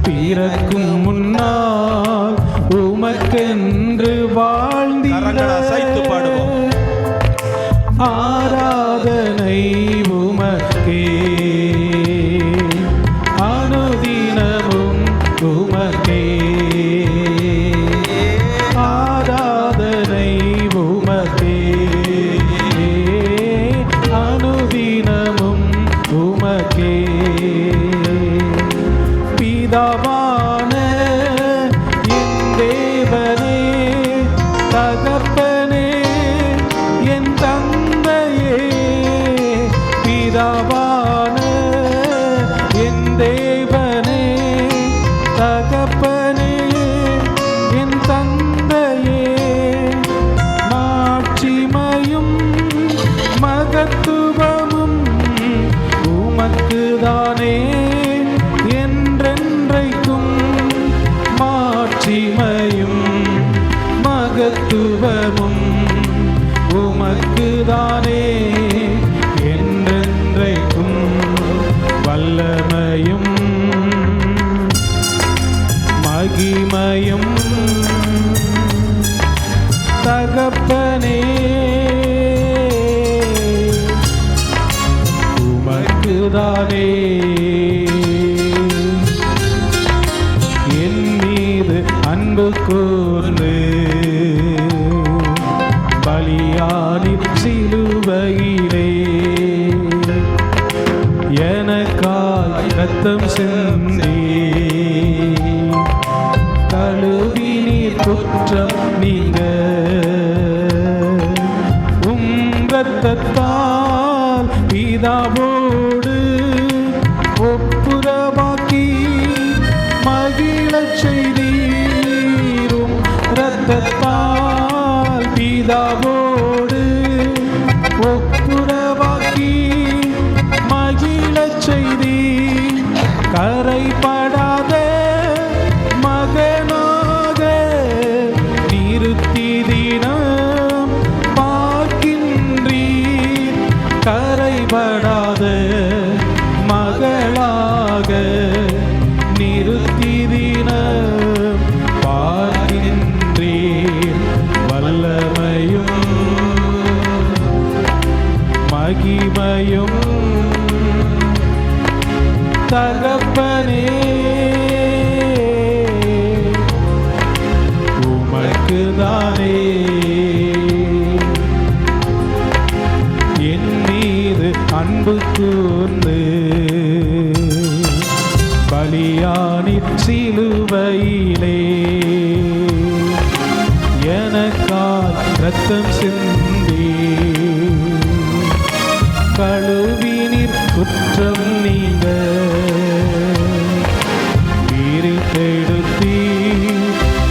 பிறக்கும் முன்னால் உமக்கென்று வாழ்ந்திட. ஆராதனை உமக்கே, அனுதினமும் உமக்கே. ஆராதனை உமக்கே, அனுதினமும் உமக்கே. பிதாவான என் தேவனே, தகப்பனே என் தந்தையே. பிதாவான என் தேவனே, தகப்பனே என் தந்தையே. மாட்சிமையும் மகத்துவமும் உமக்குதானே என்றென்றைக்கும். மாட்சிமையும் மகத்துவமும் உமக்குதானே என்றென்றைக்கும். வல்லமையும் மகிமையும் தகப்பனே உமக்கே. உமக்குதானே என் மீது அன்பு கூர்ந்து பலியானின் சிலுவையிலே எனக்காய் இரத்தம் சிந்தி கழுவி நீர் குற்றம் நீங்க இரத்தத்தால் பிதாவோடு ஒப்புரவாக்கி மகிழச் செய்தீரும் இரத்தத்தால் பிதாவோடு ஒப்புரவாக்கி மகிழச் செய்தீர் கரைபடாத மகனாக நிறுத்தி தினம் பார்க்கின்றீர் கரைபடாத மகளாக நிறுத்தி தினம் பார்க்கின்றீர் வல்லமையும் மகிமையும் தகப்பனே உமக்குதானே என் மீது அன்பு கூர்ந்து பலியானின் சிலுவையிலே எனக்காய் இரத்தம் சிந்தி கழுவினிற் குற்றம் நீங்க பிரித்தெடுத்தீ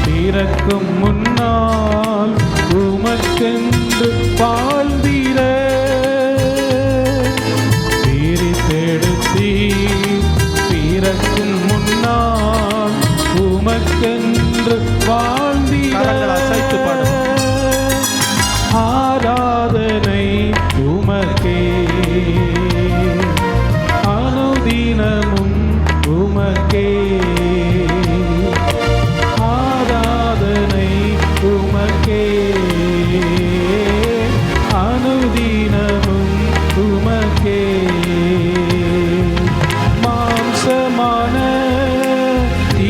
பிறக்கும் முன்னால் உமக்கென்று வாழ்ந்திட பிரித்தெடுத்தீ பிறக்கும் முன்னால் உமக்கென்று வாழ்ந்திட ஆராதனை உமக்கே அனுதினமும் உமக்கே ஆராதனை உமக்கே அனுதினமும் உமக்கே மாம்சமான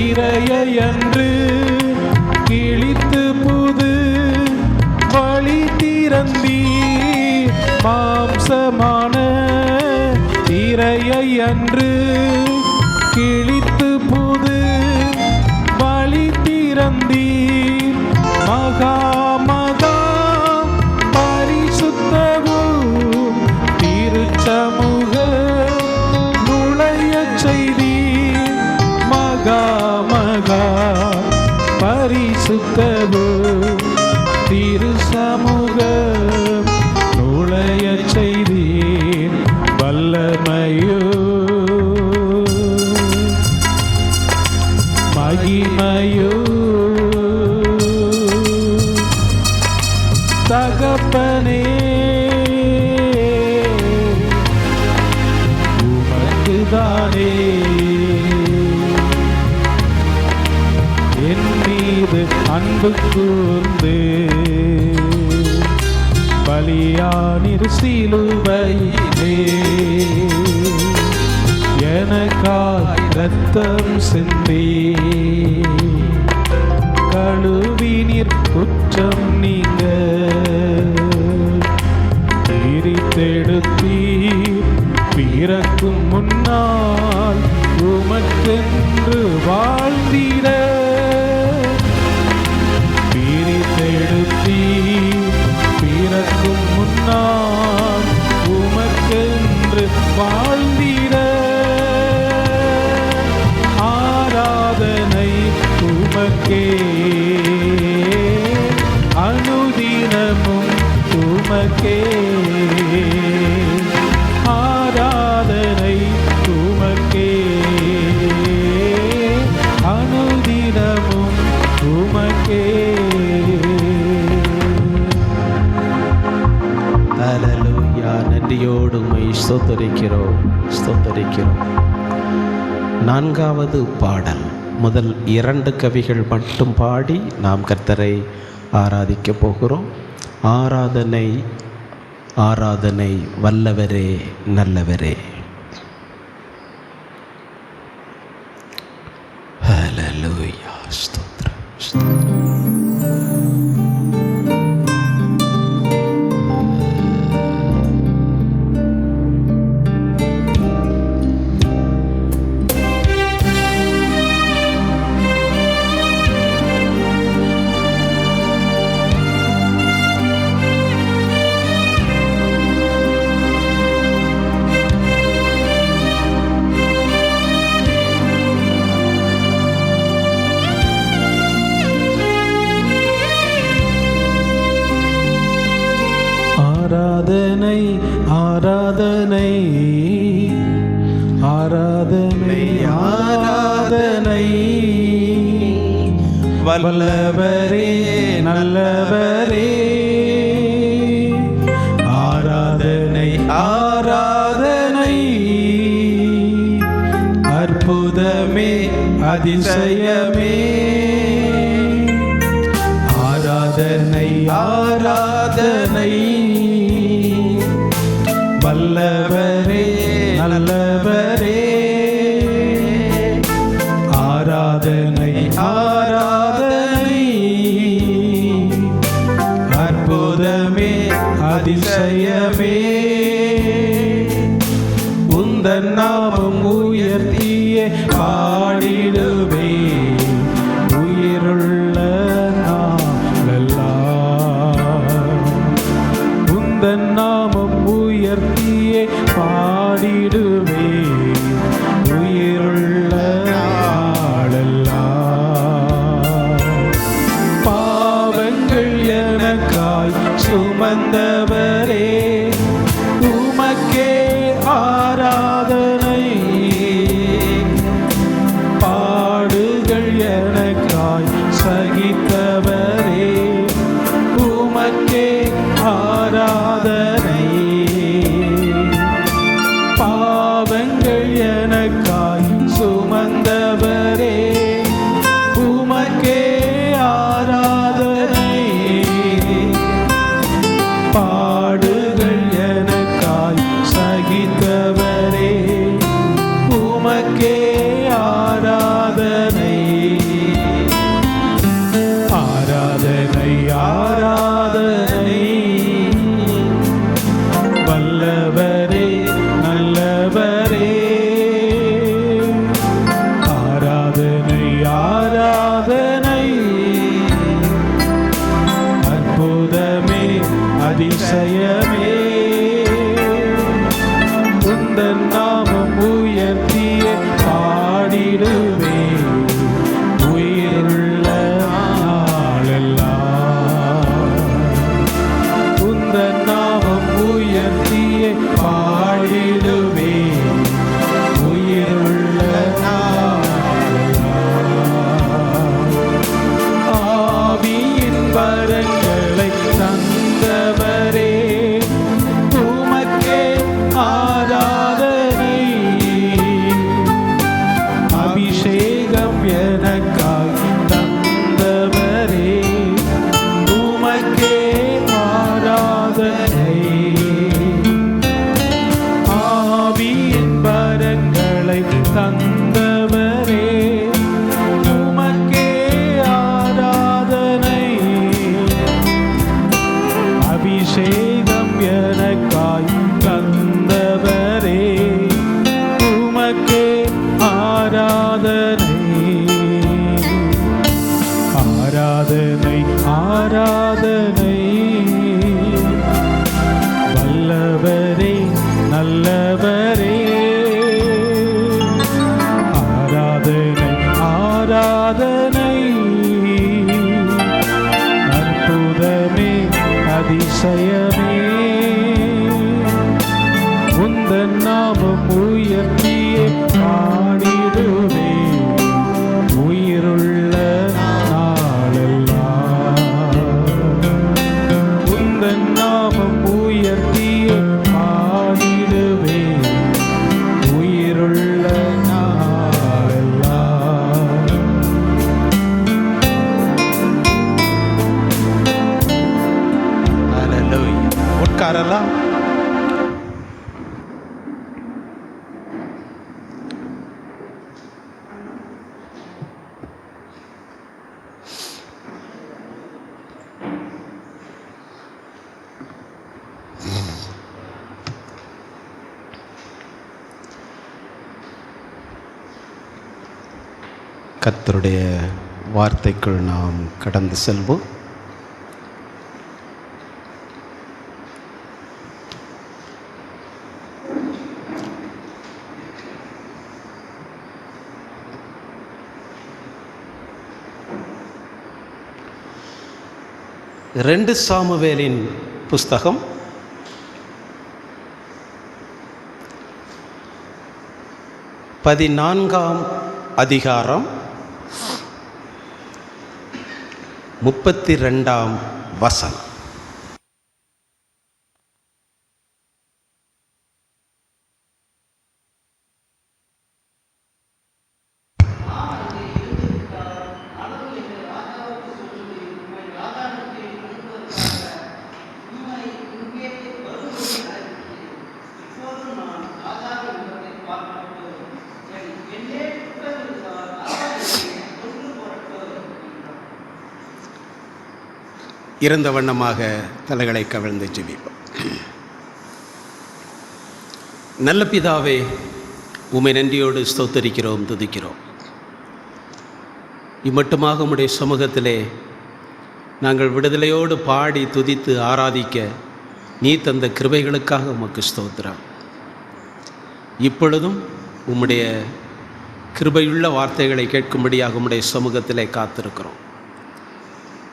இறையன்று கிழித்து புது வழி திறந்தீர் மாம்சமான இறையை அன்று கிழித்து புது வழி திறந்தீர் மகா மகா பரிசுத்தவும் திருச்சமூக நுழையச் செய்தீர் மகா மகா பரிசுத்தவும் திருச்சமூக நுழையச் செய்தீர் வல்லமையோ மகிமையோ தகப்பனே உமக்குதானே என் மீது அன்பு கூர்ந்து பலியானிற் சிலுவையிலே எனக்காய் இரத்தம் சிந்தி கழுவினிற் குற்றம் நீங்க பிரித்தெடுத்தீர் பிறக்கும் முன்னால் உமக்கென்று வாழ்ந்திட பிரித்தெடுத்தீர் பிறக்கும் முன்னால் உமக்கென்று வாழ்ந்திட ஆராதனை உமக்கே அனுதினமும் உமக்கே ஆராதனை உமக்கே அனுதினமும் உமக்கே. ஹல்லேலூயா. நன்றியோடு உம்மை ஸ்தோத்தரிக்கிறோம் ஸ்தோத்தரிக்கிறோம். 4வது பாடல் முதல் 2 கவிகள் மட்டும் பாடி நாம் கர்த்தரை ஆராதிக்கப் போகிறோம். ஆராதனை ஆராதனை வல்லவரே நல்லவரே. ஆராதனை ஆராதனை வல்லவரே நல்லவரே ஆராதனை ஆராதனை அற்புதமே அதிசயமே ஆராதனை ஆராதனை வல்லவரே நல்லவரே ஆராதனை ஆராதனை அற்புதமே அதிசயமே உந்தன் நாமம் உயர்த்தியே பாடிடுவே உயிருள்ள உந்தன் நாமம் உயர்த்தியே பாடிடுவே உயிருள்ள நாளெல்லாம் பாவங்கள் எனக்காய் சுமந்தவரே உமக்கே ஆராதனை பாடுகள் எனக்காய் சகித்தவரே உமக்கே ஆராதனை பாவங்கள் எனக்காய் சுமந்தவரே உமக்கே ஆராதனை பாடுகள் எனக்காய் சகித்தவரே உமக்கே ஆராதனை ஆராதனை ஆராதனை வல்லவரே நல்லவரே ஆராதனை ஆராதனை அற்புதமே அதிசயமே உந்தன் நாமம் உயர்த்திய பாடிடுவே உயிருள்ள நாளெல்லாம் உந்தன் நாமம் உயர்த்திய பாடிடுவே உயிருள்ள நாளெல்லாம் ஆவியின் வரங்களை தந்தவரே உமக்கே ஆராதனை அபிஷேகம் எனக்காய் தந்தவரே உமக்கே ஆராதனை ஆவியின் வரங்களை தந்தவரே உமக்கே ஆராதனை அபிஷேகம் எனக்காய் தந்தவரே உமக்கே ஆராதனை ஆராதனை ஆராதனை வல்லவரே நல்லவரே ஆராதனை ஆராதனை அற்புதமே அதிசயமே உந்தன் நாமம் உயர்த்தியே பாடிடுவே உயிருள்ள நாளெல்லாம் உந்தன் நாமம் உயர்த்தியே பாடிடுவே உயிருள்ள நாளெல்லாம் உட்காரலாம். கர்த்தருடைய வார்த்தைக்குள் நாம் கடந்து செல்வோம். ரெண்டு சாமுவேலின் புஸ்தகம் 14ஆம் அதிகாரம் 32ஆம் வசனம். இருந்த வண்ணமாக தலைகளை கவிழ்ந்து ஜெபிப்போம். நல்ல பிதாவே, உம்மை நன்றியோடு ஸ்தோத்தரிக்கிறோம், துதிக்கிறோம். இம்மட்டுமாக உம்முடைய சமூகத்திலே நாங்கள் விடுதலையோடு பாடி துதித்து ஆராதிக்க நீ தந்த கிருபைகளுக்காக உமக்கு ஸ்தோத்திரம். இப்பொழுதும் உம்முடைய கிருபையுள்ள வார்த்தைகளை கேட்கும்படியாக உம்முடைய சமூகத்திலே காத்திருக்கிறோம்.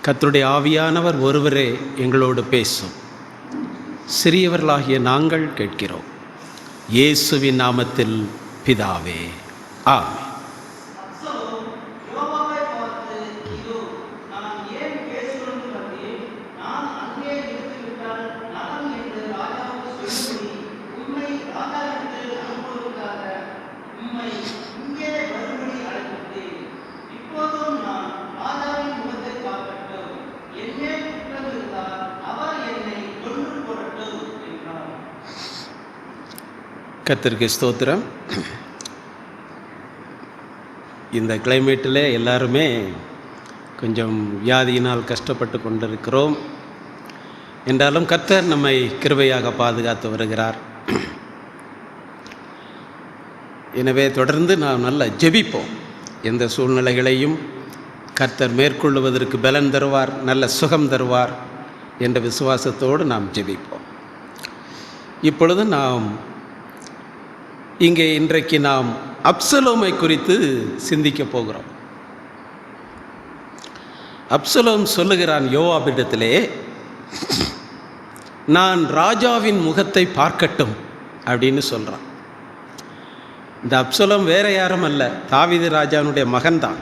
கர்த்தருடைய ஆவியானவர் ஒருவரே எங்களோடு பேசும். சிறியவர்களாகிய நாங்கள் கேட்கிறோம். இயேசுவின் நாமத்தில் பிதாவே, ஆமென். கர்த்தருக்கு ஸ்தோத்திரம். இந்த கிளைமேட்டில் எல்லாருமே கொஞ்சம் வியாதியினால் கஷ்டப்பட்டு கொண்டிருக்கிறோம். என்றாலும் கர்த்தர் நம்மை கிருபையாக பாதுகாத்து வருகிறார். எனவே தொடர்ந்து நாம் நல்ல ஜெபிப்போம். எந்த சூழ்நிலைகளையும் கர்த்தர் மேற்கொள்ளுவதற்கு பலன் தருவார், நல்ல சுகம் தருவார் என்ற விசுவாசத்தோடு நாம் ஜெபிப்போம். இப்பொழுது இன்றைக்கு நாம் அப்சலோமை குறித்து சிந்திக்கப் போகிறோம். அப்சலோம் சொல்லுகிறான் யோவாபிடத்திலே, நான் ராஜாவின் முகத்தை பார்க்கட்டும் அப்படின்னு சொல்கிறான். இந்த அப்சலோம் வேற யாரும் அல்ல, தாவீது ராஜாவினுடைய மகன்தான்.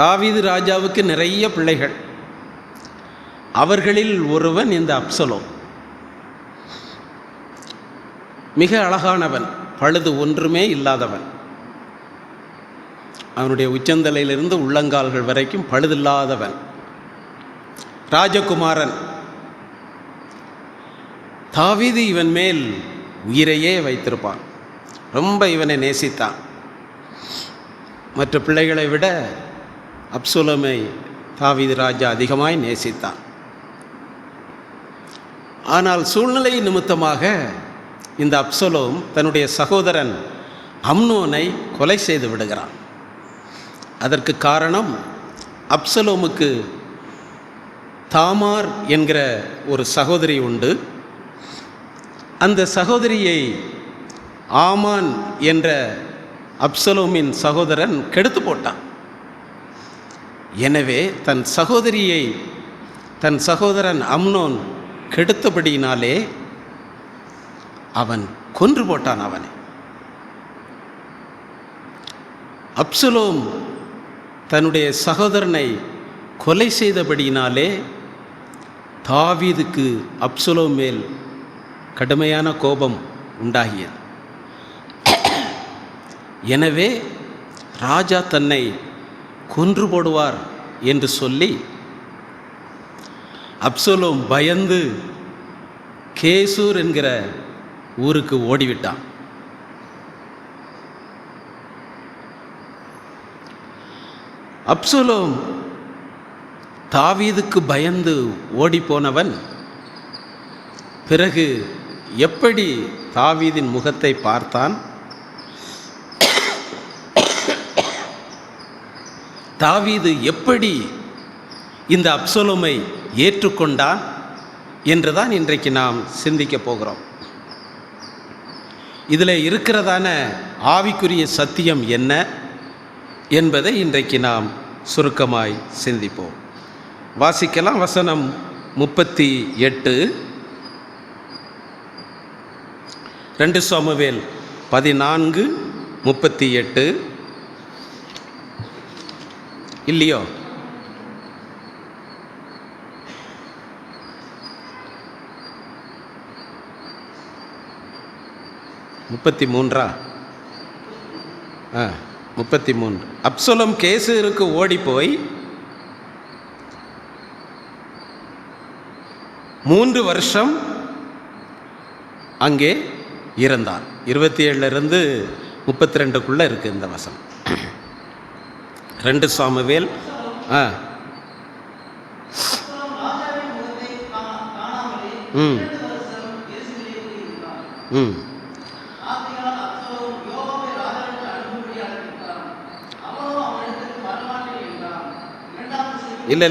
தாவீது ராஜாவுக்கு நிறைய பிள்ளைகள். அவர்களில் ஒருவன் இந்த அப்சலோம். மிக அழகானவன், பழுது ஒன்றுமே இல்லாதவன். அவனுடைய உச்சந்தலையிலிருந்து உள்ளங்கால்கள் வரைக்கும் பழுதில்லாதவன், ராஜகுமாரன். தாவீது இவன் மேல் உயிரையே வைத்திருப்பான். ரொம்ப இவனை நேசித்தான். மற்ற பிள்ளைகளை விட அப்சலோமை தாவீது ராஜா அதிகமாய் நேசித்தான். ஆனால் சூழ்நிலை நிமித்தமாக இந்த அப்சலோம் தன்னுடைய சகோதரன் அம்னோனை கொலை செய்து விடுகிறான். அதற்கு காரணம், அப்சலோமுக்கு தாமார் என்கிற ஒரு சகோதரி உண்டு. அந்த சகோதரியை ஆமான் என்ற அப்சலோமின் சகோதரன் கெடுத்து போட்டான். எனவே தன் சகோதரன் அம்னோன் கெடுத்தபடியினாலே அவன் கொன்று போட்டான் அவனை. அப்சலோம் தன்னுடைய சகோதரனை கொலை செய்தபடியினாலே தாவீதுக்கு அப்சலோம் மேல் கடுமையான கோபம் உண்டாகியது. எனவே ராஜா தன்னை கொன்று போடுவார் என்று சொல்லி அப்சலோம் பயந்து கேசூர் என்கிற ஊருக்கு ஓடிவிட்டான். அப்சலோம் தாவீதுக்கு பயந்து ஓடிப்போனவன் பிறகு எப்படி தாவீதின் முகத்தை பார்த்தான், தாவீது எப்படி இந்த அப்சலோமை ஏற்றுக்கொண்டான் என்றுதான் இன்றைக்கு நாம் சிந்திக்கப் போகிறோம். இதில் இருக்கிறதான ஆவிக்குரிய சத்தியம் என்ன என்பதை இன்றைக்கு நாம் சுருக்கமாய் சிந்திப்போம். வாசிக்கலாம். வசனம் 38, 2 சாமுவேல் 14:38 இல்லையோ? முப்பத்தி 33. அப்சலோம் கேசருக்கு ஓடி போய் 3 வருஷம் அங்கே இருந்தார். 27 32 இருக்கு இந்த வசனம். 2 சாமுவேல்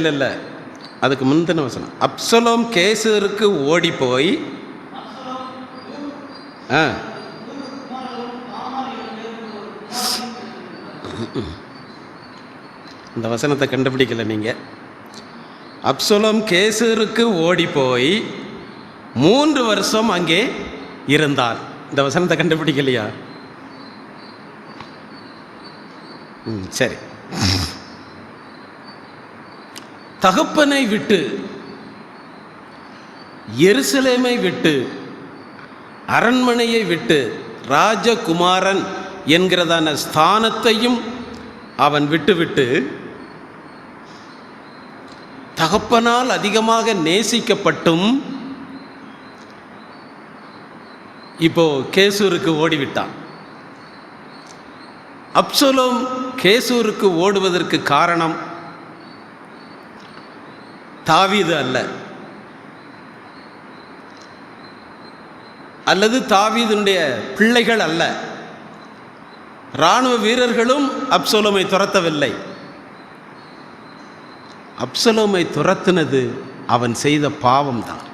இல்லை, அதுக்கு முந்தின வசனம். அப்சலோம் கேசருக்கு ஓடி போய் இந்த வசனத்தை கண்டுபிடிக்கல நீங்கள். அப்சலோம் கேசருக்கு ஓடி போய் 3 வருஷம் அங்கே இருந்தார். இந்த வசனத்தை கண்டுபிடிக்கலையா? சரி. தகப்பனை விட்டு, எருசலேமை விட்டு, அரண்மனையை விட்டு, ராஜகுமாரன் என்கிறதான ஸ்தானத்தையும் அவன் விட்டுவிட்டு தகப்பனால் அதிகமாக நேசிக்கப்பட்டும் இப்போ கேசூருக்கு ஓடிவிட்டான். அப்சலோம் கேசூருக்கு ஓடுவதற்கு காரணம் தாவீது அல்லது தாவீதுடைய பிள்ளைகள் அல்ல. இராணுவ வீரர்களும் அப்சலோமை துரத்தவில்லை. அப்சலோமை துரத்தினது அவன் செய்த பாவம்தான்.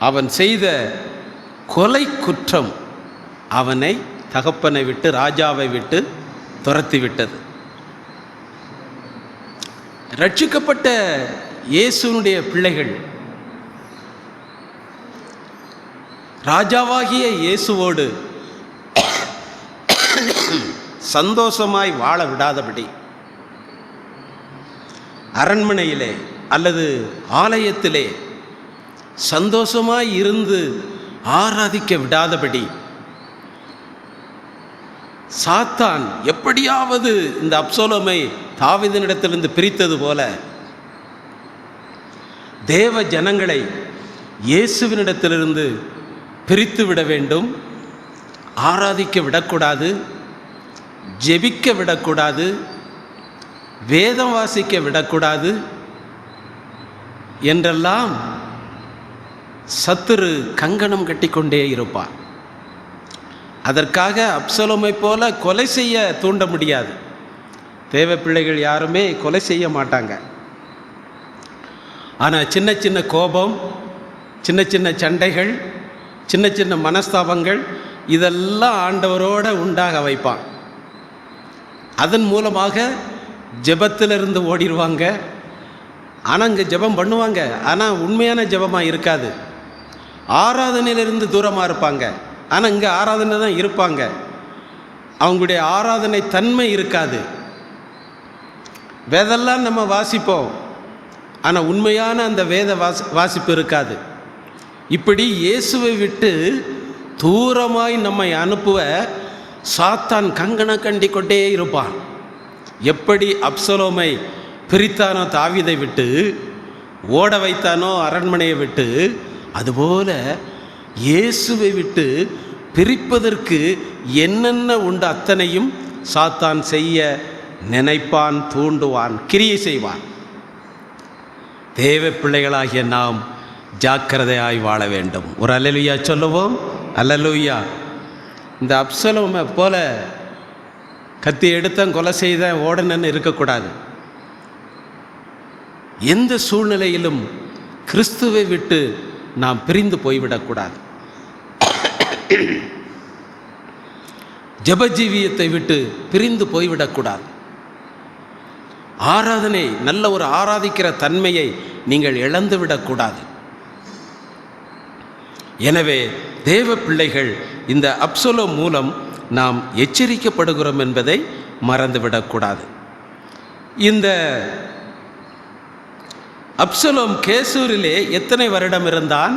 அவன் செய்த கொலை குற்றம் அவனை தகப்பனை விட்டு, ராஜாவை விட்டு துரத்திவிட்டது. ரட்சிக்கப்பட்ட இயேசுனுடைய பிள்ளைகள் ராஜாவாகிய இயேசுவோடு சந்தோஷமாய் வாழ விடாதபடி, அரண்மனையிலே அல்லது ஆலயத்திலே சந்தோஷமாய் இருந்து ஆராதிக்க விடாதபடி சாத்தான் எப்படியாவது இந்த அப்சலோமை தாவீதினிடத்திலிருந்து பிரித்தது போல தேவ ஜனங்களை இயேசுவினிடத்திலிருந்து பிரித்து விட வேண்டும். ஆராதிக்க விடக்கூடாது, ஜெபிக்க விடக்கூடாது, வேதம் வாசிக்க விடக்கூடாது என்றெல்லாம் சத்துரு கங்கணம் கட்டிக்கொண்டே இருப்பான். அதற்காக அப்சலோமை போல கொலை செய்ய தூண்ட முடியாது. தேவ பிள்ளைகள் யாருமே கொலை செய்ய மாட்டாங்க. ஆனால் சின்ன சின்ன கோபம், சின்ன சின்ன சண்டைகள், சின்ன சின்ன மனஸ்தாபங்கள் இதெல்லாம் ஆண்டவரோடு உண்டாக வைப்பான். அதன் மூலமாக ஜெபத்திலிருந்து ஓடிடுவாங்க. ஆனால் இங்கே ஜெபம் பண்ணுவாங்க, ஆனால் உண்மையான ஜெபமாக இருக்காது. ஆராதனையிலிருந்து தூரமாக இருப்பாங்க, ஆனால் இங்கே ஆராதனை தான் இருப்பாங்க. அவங்களுடைய ஆராதனை தன்மை இருக்காது. வேதெல்லாம் நம்ம வாசிப்போம், ஆனால் உண்மையான அந்த வேத வாசிப்பு இருக்காது. இப்படி இயேசுவை விட்டு தூரமாய் நம்மை அனுப்புவ சாத்தான் கங்கணம் கண்டி கொண்டே இருப்பான். எப்படி அப்சலோமை பிரித்தானோ தாவீதை விட்டு, ஓட வைத்தானோ அரண்மனையை விட்டு, அதுபோல இயேசுவை விட்டு பிரிப்பதற்கு என்னென்ன உண்டு அத்தனையும் சாத்தான் செய்ய நினைப்பான், தூண்டுவான், கிரியை செய்வான். தேவ பிள்ளைகளாகிய நாம் ஜாக்கிரதையாய் வாழ வேண்டும். ஒரு அல்லேலூயா சொல்லுவோம். அல்லேலூயா. இந்த அப்சலோமை போல கத்தி எடுத்தேன், கொலை செய்தேன், ஓடனன்னு இருக்கக்கூடாது. எந்த சூழ்நிலையிலும் கிறிஸ்துவை விட்டு நாம் பிரிந்து போய்விடக்கூடாது. ஜெபஜீவியத்தை விட்டு பிரிந்து போய்விடக்கூடாது. ஆராதனை, நல்ல ஒரு ஆராதிக்கிற தன்மையை நீங்கள் இழந்து விடக்கூடாது. எனவே தேவ பிள்ளைகள் இந்த அப்சலோம் மூலம் நாம் எச்சரிக்கப்படுகிறோம் என்பதை மறந்துவிடக்கூடாது. இந்த அப்சலோம் கேசூரிலே எத்தனை வருடம் இருந்தான்?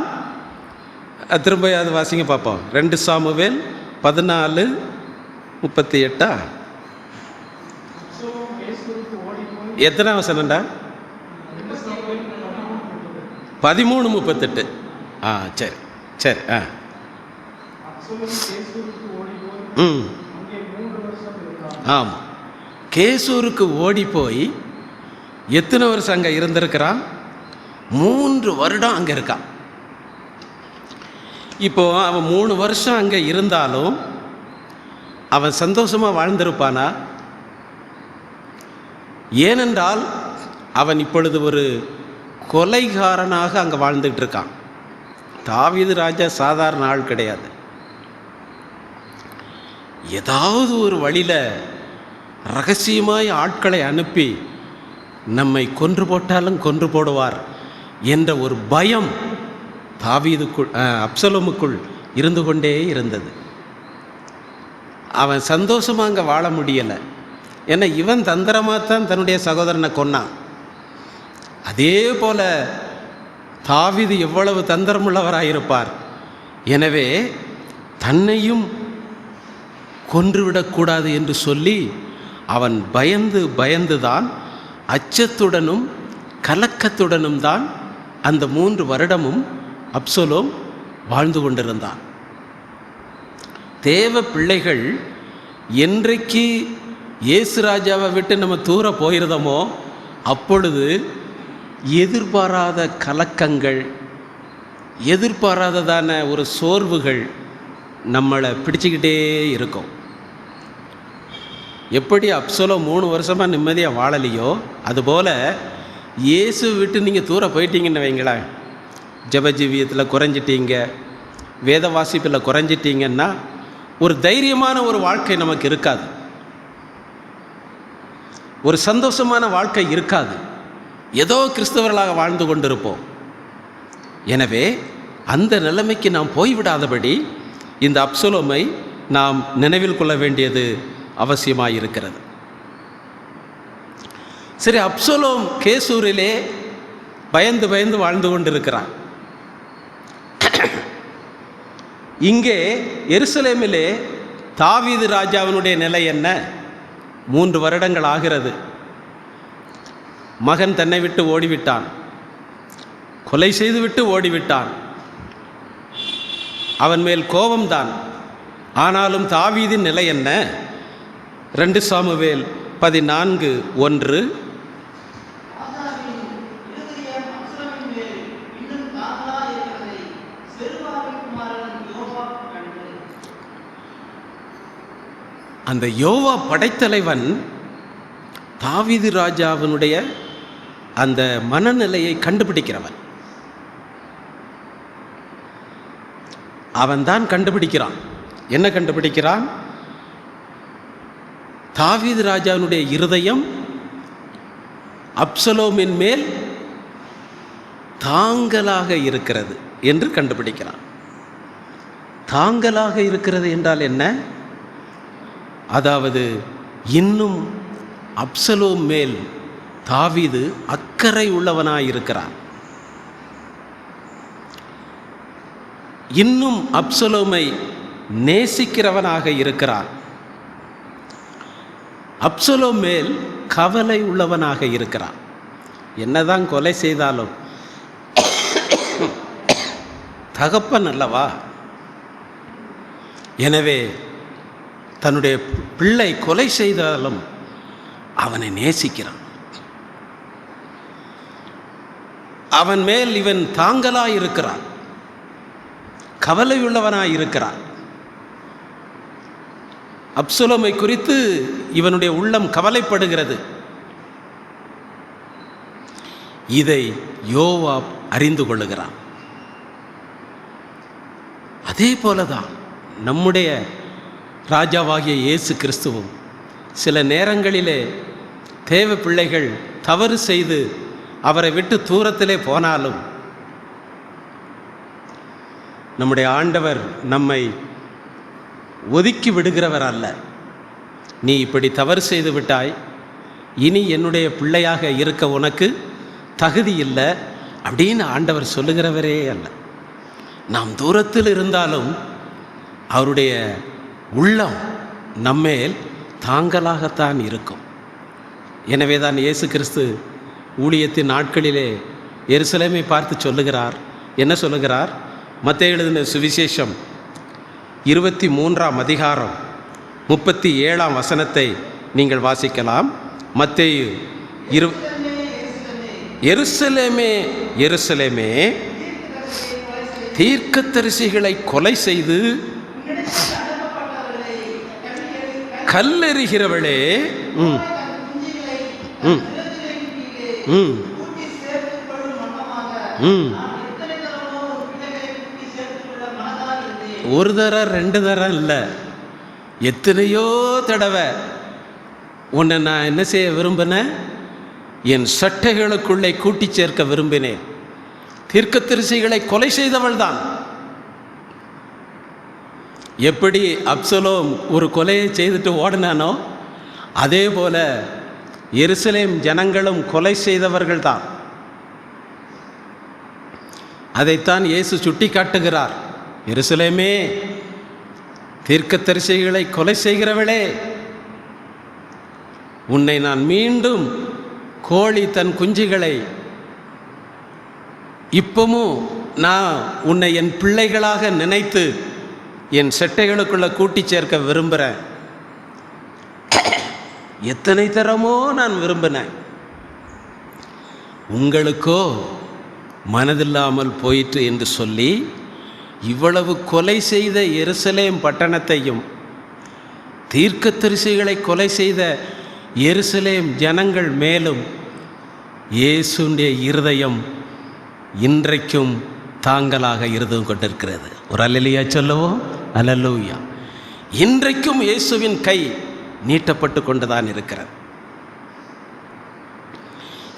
திரும்ப அது வாசிங்க பார்ப்போம். 2 சாமுவேல் 14:38. எத்தனை வசனம்டா? 13:38. சரி சரி. ஆமாம், கேசூருக்கு ஓடி போய் எத்தனை வருஷம் அங்கே இருந்திருக்கிறான்? 3 வருடம் அங்கே இருக்கான். இப்போ அவன் 3 வருஷம் அங்கே இருந்தாலும் அவன் சந்தோஷமாக வாழ்ந்திருப்பானா? ஏனென்றால் அவன் இப்பொழுது ஒரு கொலைகாரனாக அங்கே வாழ்ந்துட்டு இருக்கான். தாவீது ராஜா சாதாரண ஆள் கிடையாது. ஏதாவது ஒரு வழியில் ரகசியமாய் ஆட்களை அனுப்பி நம்மை கொன்று போட்டாலும் கொன்று போடுவார் என்ற ஒரு பயம் தாவீதுக்குள், அப்சலோமுக்குள் இருந்து கொண்டே இருந்தது. அவன் சந்தோஷமாக அங்கே வாழ முடியலை. ஏன்னா இவன் தந்திரமாக தான் தன்னுடைய சகோதரனை கொன்னான். அதே போல தாவீது எவ்வளவு தந்திரமுள்ளவராயிருப்பார். எனவே தன்னையும் கொன்றுவிடக்கூடாது என்று சொல்லி அவன் பயந்துதான் அச்சத்துடனும் கலக்கத்துடனும் தான் அந்த 3 வருடமும் அப்சலோம் வாழ்ந்து கொண்டிருந்தான். தேவ பிள்ளைகள் என்றைக்கு இயேசு ராஜாவை விட்டு நம்ம தூர போயிருந்தோமோ அப்பொழுது எதிர்பாராத கலக்கங்கள், எதிர்பாராததான ஒரு சோர்வுகள் நம்மளை பிடிச்சிக்கிட்டே இருக்கும். எப்படி அப்சலோம் 3 வருஷமாக நிம்மதியாக வாழலையோ அதுபோல் இயேசு விட்டு நீங்கள் தூர போயிட்டீங்கன்னு வைங்களேன், ஜபஜீவியத்தில் குறைஞ்சிட்டீங்க, வேத வாசிப்பில் குறைஞ்சிட்டீங்கன்னா ஒரு தைரியமான ஒரு வாழ்க்கை நமக்கு இருக்காது, ஒரு சந்தோஷமான வாழ்க்கை இருக்காது. ஏதோ கிறிஸ்தவர்களாக வாழ்ந்து கொண்டிருப்போம். எனவே அந்த நிலைமைக்கு நாம் போய்விடாதபடி இந்த அப்சலோமை நாம் நினைவில் கொள்ள வேண்டியது அவசியமாக இருக்கிறது. சரி, அப்சலோம் கேசூரிலே பயந்து வாழ்ந்து கொண்டிருக்கிறான். இங்கே எருசலேமிலே தாவீது ராஜாவினுடைய நிலை என்ன? 3 வருடங்கள் ஆகிறது. மகன் தன்னை விட்டு ஓடிவிட்டான், கொலை செய்துவிட்டு ஓடிவிட்டான். அவன் மேல் கோபம்தான். ஆனாலும் தாவீதின் நிலை என்ன? 2 சாமுவேல் 14:1. அந்த யோவா படைத்தலைவன் தாவீது ராஜாவினுடைய அந்த மனநிலையை கண்டுபிடிக்கிறவன். அவன்தான் கண்டுபிடிக்கிறான். என்ன கண்டுபிடிக்கிறான்? தாவீது ராஜாவினுடைய இருதயம் அப்சலோமின் மேல் தாங்கலாக இருக்கிறது என்று கண்டுபிடிக்கிறான். தாங்கலாக இருக்கிறது என்றால் என்ன? அதாவது இன்னும் அப்சலோம் மேல் தாவீது அக்கறை உள்ளவனாயிருக்கிறான். இன்னும் அப்சலோமை நேசிக்கிறவனாக இருக்கிறான். அப்சலோம் மேல் கவலை உள்ளவனாக இருக்கிறான். என்னதான் கொலை செய்தாலும் தகப்பன் அல்லவா? எனவே தன்னுடைய பிள்ளை கொலை செய்தாலும் அவனை நேசிக்கிறான். அவன் மேல் இவன் தாங்கலாயிருக்கிறான், கவலையுள்ளவனாயிருக்கிறான். அப்சலோமை குறித்து இவனுடைய உள்ளம் கவலைப்படுகிறது. இதை யோவாப் அறிந்து கொள்ளுகிறான். அதே போலதான் நம்முடைய ராஜாவாகிய இயேசு கிறிஸ்துவும் சில நேரங்களிலே தேவ பிள்ளைகள் தவறு செய்து அவரை விட்டு தூரத்திலே போனாலும் நம்முடைய ஆண்டவர் நம்மை ஒதுக்கி விடுகிறவர் அல்ல. நீ இப்படி தவறு செய்து விட்டாய், இனி என்னுடைய பிள்ளையாக இருக்க உனக்கு தகுதி இல்லை அப்படின்னு ஆண்டவர் சொல்லுகிறவரே அல்ல. நாம் தூரத்தில் இருந்தாலும் அவருடைய உள்ளம் நம்மேல் தாங்கலாகத்தான் இருக்கும். எனவே தான் இயேசு கிறிஸ்து ஊழியத்தின் நாட்களிலே எருசலேமை பார்த்து சொல்லுகிறார். என்ன சொல்லுகிறார்? மத்தேயு எழுதின சுவிசேஷம் 23ஆம் அதிகாரம் 37ஆம் வசனத்தை நீங்கள் வாசிக்கலாம். மத்தேயு எருசலேமே எருசலேமே, தீர்க்கதரிசிகளை கொலை செய்து கல்லெறிகிறவளே, ஒரு தரம் ரெண்டு தரம் இல்லை, எத்தனையோ தடவை உன்னை நான் என்ன செய்ய விரும்பினேன்? என் சட்டைகளுக்குள்ளே கூட்டி சேர்க்க விரும்பினேன். தீர்க்கதரிசிகளை கொலை செய்தவள் தான். எப்படி அப்சலோம் ஒரு கொலையை செய்துட்டு ஓடினானோ, அதே போல எருசலேம் ஜனங்களும் கொலை செய்தவர்கள் தான். அதைத்தான் இயேசு சுட்டி காட்டுகிறார். எருசலேமே, தீர்க்கதரிசிகளை கொலை செய்கிறவளே, உன்னை நான் மீண்டும் கோழி தன் குஞ்சுகளை இப்பவும் நான் உன்னை என் பிள்ளைகளாக நினைத்து என் செட்டைகளுக்குள்ள கூட்டி சேர்க்க விரும்புகிறேன். எத்தனை தரமோ நான் விரும்பினேன், உங்களுக்கோ மனதில்லாமல் போயிற்று என்று சொல்லி இவ்வளவு கொலை செய்த எருசலேம் பட்டணத்தையும் தீர்க்கதரிசிகளை கொலை செய்த எருசலேம் ஜனங்கள் மேலும் இயேசுடைய இருதயம் இன்றைக்கும் தாங்கலாக இருந்து கொண்டிருக்கிறது. ஒரு அல்லேலூயா சொல்லுவோம். அல்லேலூயா. இன்றைக்கும் இயேசுவின் கை நீட்டப்பட்டு கொண்டுதான் இருக்கிறது.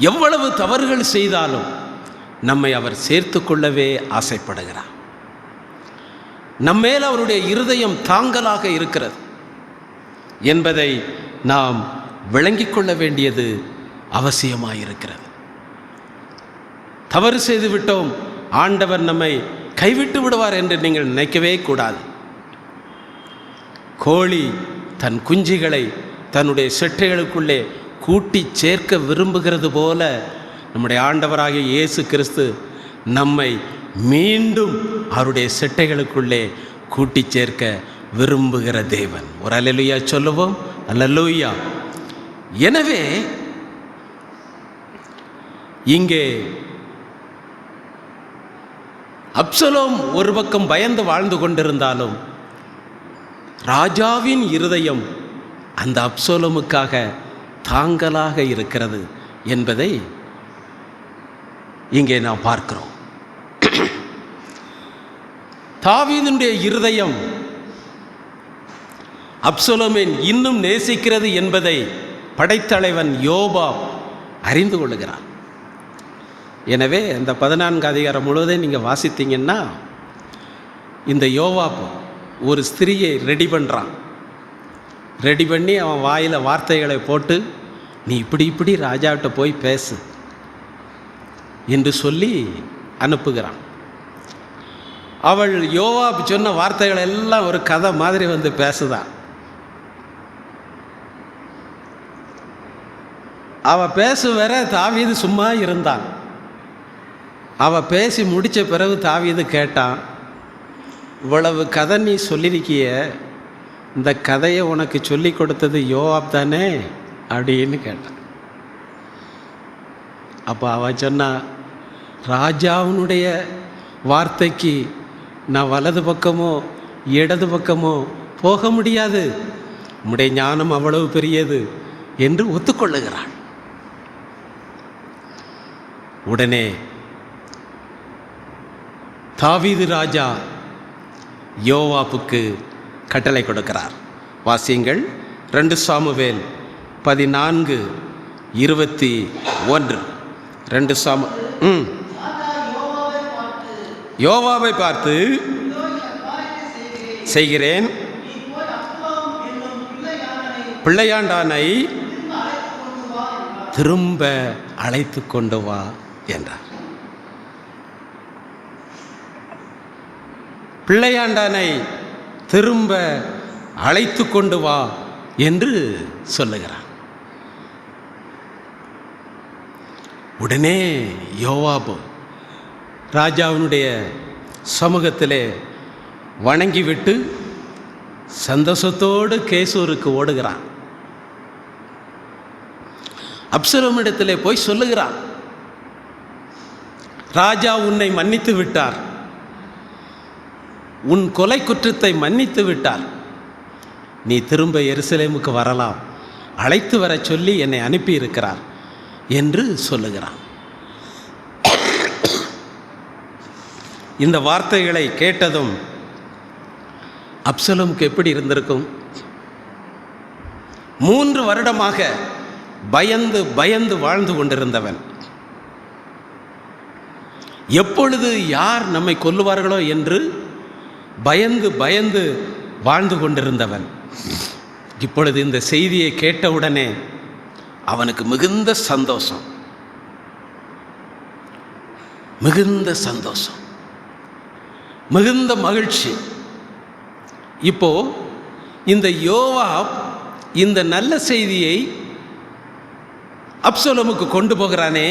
எவ்வளவு தவறுகள் செய்தாலும் நம்மை அவர் சேர்த்து கொள்ளவே ஆசைப்படுகிறார். நம்மேல் அவருடைய இருதயம் தாங்கலாக இருக்கிறது என்பதை நாம் விளங்கிக் கொள்ள வேண்டியது அவசியமாயிருக்கிறது. தவறு செய்து விட்டோம், ஆண்டவர் நம்மை கைவிட்டு விடுவார் என்று நீங்கள் நினைக்கவே கூடாது. கோழி தன் குஞ்சுகளை தன்னுடைய செட்டைகளுக்குள்ளே கூட்டி சேர்க்க விரும்புகிறது போல நம்முடைய ஆண்டவராகிய இயேசு கிறிஸ்து நம்மை மீண்டும் அவருடைய செட்டைகளுக்குள்ளே கூட்டி சேர்க்க விரும்புகிற தேவன். ஒரு அல்லேலூயா சொல்லுவோம். அல்லேலூயா. எனவே இங்கே அப்சலோம் ஒரு பக்கம் பயந்து வாழ்ந்து கொண்டிருந்தாலும் ராஜாவின் இருதயம் அந்த அப்சலோமுக்காக தாங்கலாக இருக்கிறது என்பதை இங்கே நாம் பார்க்கிறோம். தாவீதுடைய இருதயம் அப்சலோமின் இன்னும் நேசிக்கிறது என்பதை படைத்தலைவன் யோவாப் அறிந்து கொள்ளுகிறான். எனவே அந்த 14 அதிகாரம் முழுவதும் நீங்கள் வாசித்தீங்கன்னா இந்த யோவாப் ஒரு ஸ்திரியை ரெடி பண்ணுறான். ரெடி பண்ணி அவன் வாயில் வார்த்தைகளை போட்டு, நீ இப்படி இப்படி ராஜாவிட்ட போய் பேசு என்று சொல்லி அனுப்புகிறான். அவள் யோவாப் சொன்ன வார்த்தைகள் எல்லாம் ஒரு கதை மாதிரி வந்து பேசுதான். அவள் பேசுவர தாவீது சும்மா இருந்தான். அவள் பேசி முடித்த பிறகு தாவீது கேட்டான், இவ்வளவு கதை நீ சொல்லியிருக்கிய, இந்த கதையை உனக்கு சொல்லி கொடுத்தது யோவாப் தானே அப்படின்னு கேட்டான். அப்போ அவன் சொன்னா, ராஜாவினுடைய வார்த்தைக்கு நான் வலது பக்கமோ இடது பக்கமோ போக முடியாது, உம்முடைய ஞானம் அவ்வளவு பெரியது என்று ஒத்துக்கொள்ளுகிறான். உடனே தாவீது ராஜா யோவாப்புக்கு கட்டளை கொடுக்கிறார். வாசியுங்கள். 2 சாமுவேல் 14:21. 2 யோவாபை பார்த்து, செய்கிறேன். பிள்ளையாண்டானை திரும்ப அழைத்து கொண்டு வா என்றார். பிள்ளையாண்டானை திரும்ப அழைத்து கொண்டு வா என்று சொல்லுகிறான். உடனே யோவாபு ராஜாவினுடைய சமூகத்திலே வணங்கிவிட்டு சந்தோஷத்தோடு கேசூருக்கு ஓடுகிறான். அப்சலோமிடத்திலே போய் சொல்லுகிறான், ராஜா உன்னை மன்னித்து விட்டார், உன் கொலை குற்றத்தை மன்னித்து விட்டார், நீ திரும்ப எருசலேமுக்கு வரலாம், அழைத்து வர சொல்லி என்னை அனுப்பி இருக்கிறார் என்று சொல்லுகிறான். இந்த வார்த்தைகளை கேட்டதும் அப்சலோமுக்கு எப்படி இருந்திருக்கும்? 3 வருடமாக பயந்து பயந்து வாழ்ந்து கொண்டிருந்தவன், எப்பொழுது யார் நம்மை கொல்லுவார்களோ என்று பயந்து பயந்து வாழ்ந்து கொண்டிருந்தவன், இப்பொழுது இந்த செய்தியை கேட்டவுடனே அவனுக்கு மிகுந்த சந்தோஷம், மிகுந்த சந்தோஷம், மிகுந்த மகிழ்ச்சி. இப்போ இந்த யோவாப் இந்த நல்ல செய்தியை அப்சலோமுக்கு கொண்டு போகிறானே,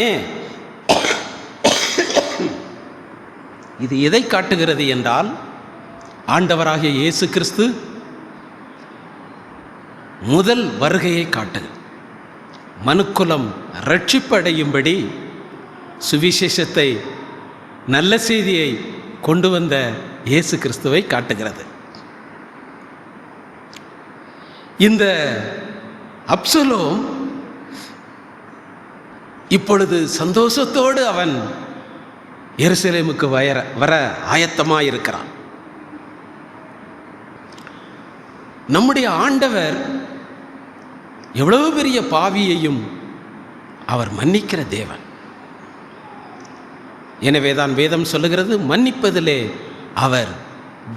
இது எதை காட்டுகிறது என்றால், ஆண்டவராகிய இயேசு கிறிஸ்து முதல் வருகையை காட்டுகிறது. மனுக்குலம் ரட்சிப்படையும்படி சுவிசேஷத்தை, நல்ல செய்தியை கொண்டு வந்த இயேசு கிறிஸ்துவை காட்டுகிறது. இந்த அப்சலோம் இப்பொழுது சந்தோஷத்தோடு அவன் எருசலேமுக்கு வர ஆயத்தமாக இருக்கிறான். நம்முடைய ஆண்டவர் எவ்வளவு பெரிய பாவியையும் அவர் மன்னிக்கிற தேவன். எனவே தான் வேதம் சொல்லுகிறது, மன்னிப்பதிலே அவர்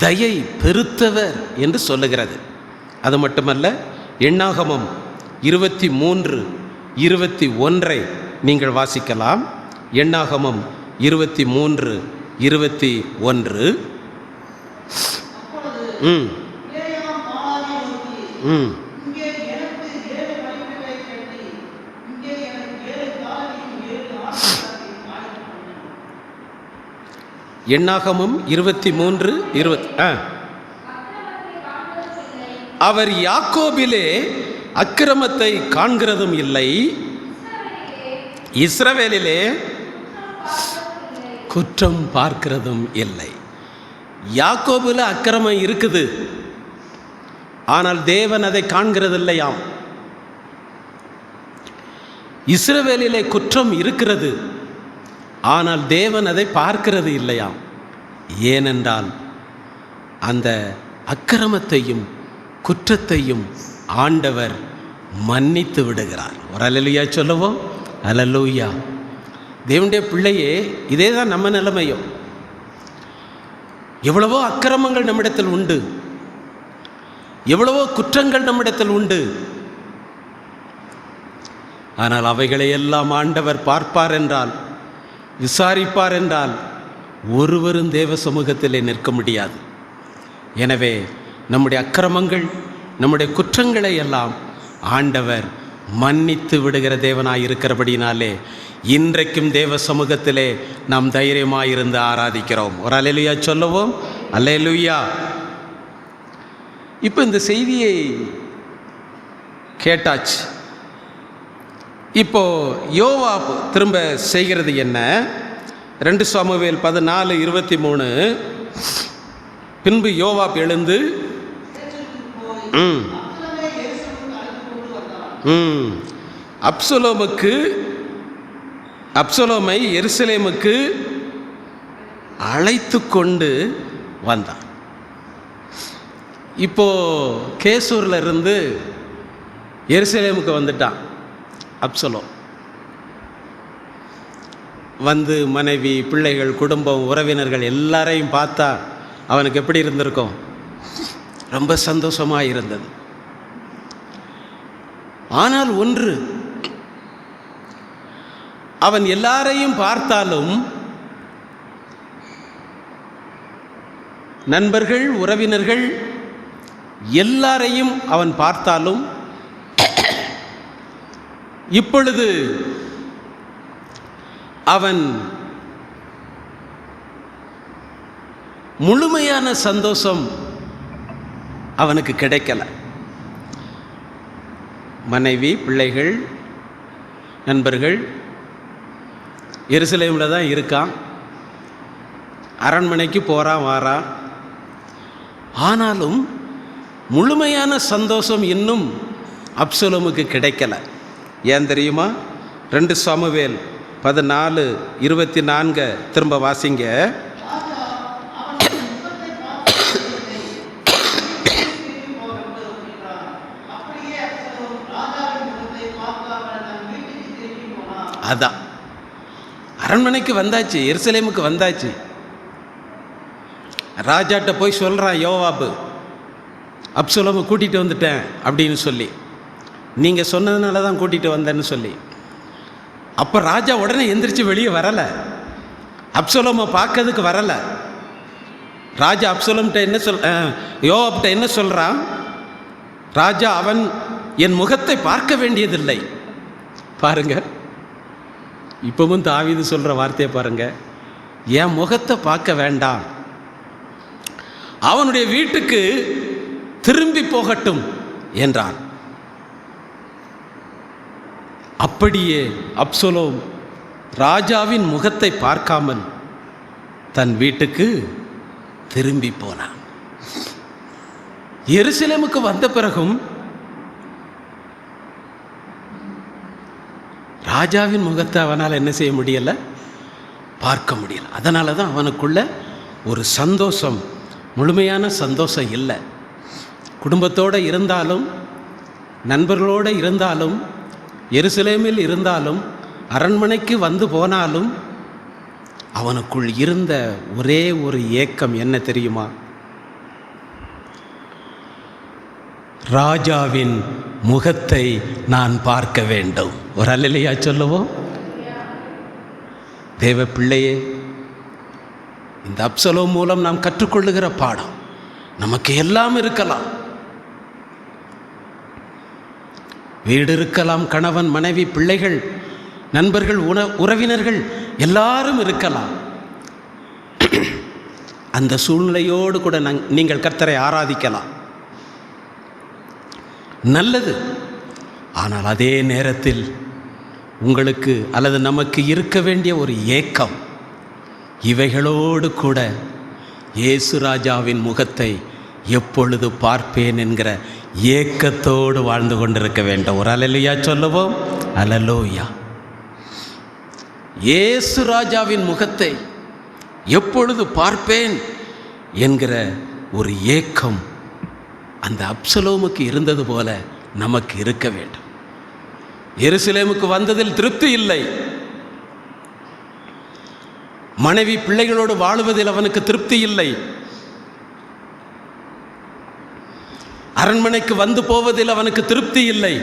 தயை பெருத்தவர் என்று சொல்லுகிறது. அது மட்டுமல்ல, எண்ணாகமம் 23:21 நீங்கள் வாசிக்கலாம். எண்ணாகமம் 23:21. எண்ணாகமம் 23:20. அவர் யாக்கோபிலே அக்கிரமத்தை காண்கிறதும் இல்லை, இஸ்ரவேலிலே குற்றம் பார்க்கிறதும் இல்லை. யாக்கோபில் அக்கிரமம் இருக்குது, ஆனால் தேவன் அதை காண்கிறது இல்லையாம். இஸ்ரவேலிலே குற்றம் இருக்கிறது, ஆனால் தேவன் அதை பார்க்கிறது இல்லையாம். ஏனென்றால் அந்த அக்கிரமத்தையும் குற்றத்தையும் ஆண்டவர் மன்னித்து விடுகிறார். ஒரு அல்லேலூயா சொல்லுவோம். அல்லேலூயா. தேவனுடைய பிள்ளையே, இதே தான் நம்ம நிலைமையும். எவ்வளவோ அக்கிரமங்கள் நம்மிடத்தில் உண்டு, எவ்வளவோ குற்றங்கள் நம்மிடத்தில் உண்டு. ஆனால் அவைகளை எல்லாம் ஆண்டவர் பார்ப்பார் என்றால், விசாரிப்பார் என்றால், ஒருவரும் தேவ சமூகத்திலே நிற்க முடியாது. எனவே நம்முடைய அக்கிரமங்கள், நம்முடைய குற்றங்களை எல்லாம் ஆண்டவர் மன்னித்து விடுகிற தேவனாய் இருக்கிறபடினாலே இன்றைக்கும் தேவ சமூகத்திலே நாம் தைரியமாயிருந்து ஆராதிக்கிறோம். ஒரு அல்லேலூயா சொல்லுவோம். அல்லேலூயா. இப்போ இந்த செய்தியை கேட்டாச்சு. இப்போ யோவாப் திரும்ப செய்கிறது என்ன? 2 சாமுவேல் 14:23. பின்பு யோவாப் எழுந்து அப்சலோமை எருசலேமுக்கு அழைத்து கொண்டு வந்தான். இப்போ கேசூரில் இருந்து எருசலேமுக்கு வந்துட்டான் அப்சலோம். வந்து மனைவி, பிள்ளைகள், குடும்பம், உறவினர்கள் எல்லாரையும் பார்த்தா அவனுக்கு எப்படி இருந்திருக்கும்? ரொம்ப சந்தோஷமாக இருந்தது. ஆனால் ஒன்று, அவன் எல்லாரையும் பார்த்தாலும், நண்பர்கள், உறவினர்கள் எல்லாரையும் அவன் பார்த்தாலும், இப்பொழுது அவன் முழுமையான சந்தோஷம் அவனுக்கு கிடைக்கல. மனைவி, பிள்ளைகள், நண்பர்கள் எருசலேமில் தான் இருக்கான். அரண்மனைக்கு போகிறான், வாரான். ஆனாலும் முழுமையான சந்தோஷம் இன்னும் அப்சலோமுக்கு கிடைக்கல. ஏன் தெரியுமா? 2 சாமுவேல் 14:24 திரும்ப வாசிங்க. அதான், அரண்மனைக்கு வந்தாச்சு, எருசலேமுக்கு வந்தாச்சு. ராஜாட்ட போய் சொல்கிறான் யோவாபு, அப்சலோமை கூட்டிகிட்டு வந்துட்டேன் அப்படின்னு சொல்லி, நீங்கள் சொன்னதுனால தான் கூட்டிகிட்டு வந்தேன்னு சொல்லி. அப்போ ராஜா உடனே எந்திரிச்சு வெளியே வரலை, அப்சலோமை பார்க்கறதுக்கு வரலை. ராஜா அப்சலோம்கிட்ட என்ன யோவாப்கிட்ட என்ன சொல்கிறான்? ராஜா, அவன் என் முகத்தை பார்க்க வேண்டியதில்லை. பாருங்க, இப்பவும் தாவீது சொல்கிற வார்த்தையை பாருங்க, என் முகத்தை பார்க்க வேண்டாம், அவனுடைய வீட்டுக்கு திரும்பி போகட்டும் என்றான். அப்படியே அப்சலோம் ராஜாவின் முகத்தை பார்க்காமல் தன் வீட்டுக்கு திரும்பி போனான். எருசலேமுக்கு வந்த பிறகும் ராஜாவின் முகத்தை அவனால் என்ன செய்ய முடியலை? பார்க்க முடியல. அதனால தான் அவனுக்குள்ள ஒரு சந்தோஷம், முழுமையான சந்தோஷம் இல்லை. குடும்பத்தோடு இருந்தாலும், நண்பர்களோடு இருந்தாலும், எருசலேமில் இருந்தாலும், அரண்மனைக்கு வந்து போனாலும் அவனுக்குள் இருந்த ஒரே ஒரு ஏக்கம் என்ன தெரியுமா? ராஜாவின் முகத்தை நான் பார்க்க வேண்டும். ஒரு அல்லேலூயா சொல்லுவோம். தேவ பிள்ளையே, இந்த அப்சலோம் மூலம் நாம் கற்றுக்கொள்ளுகிற பாடம், நமக்கு எல்லாம் இருக்கலாம், வீடு இருக்கலாம், கணவன், மனைவி, பிள்ளைகள், நண்பர்கள், உறவினர்கள் எல்லாரும் இருக்கலாம். அந்த சூழ்நிலையோடு கூட நீங்கள் கர்த்தரை ஆராதிக்கலாம், நல்லது. ஆனால் அதே நேரத்தில் உங்களுக்கு அல்லது நமக்கு இருக்க வேண்டிய ஒரு ஏக்கம், இவைகளோடு கூட இயேசு ராஜாவின் முகத்தை எப்பொழுது பார்ப்பேன் என்கிற ஏக்கத்தோடு வாழ்ந்து கொண்டிருக்க வேண்டும். ஒரு அல்லேலூயா சொல்லுவோம். அல்லேலூயா. இயேசு ராஜாவின் முகத்தை எப்பொழுது பார்ப்பேன் என்கிற ஒரு ஏக்கம் அந்த அப்சலோமுக்கு இருந்தது போல நமக்கு இருக்க வேண்டும். எருசலேமுக்கு வந்ததில் திருப்தி இல்லை, மனைவி பிள்ளைகளோடு வாழுவதில் அவனுக்கு திருப்தி இல்லை, அரண்மனைக்கு வந்து போவதில் அவனுக்கு திருப்தி இல்லை.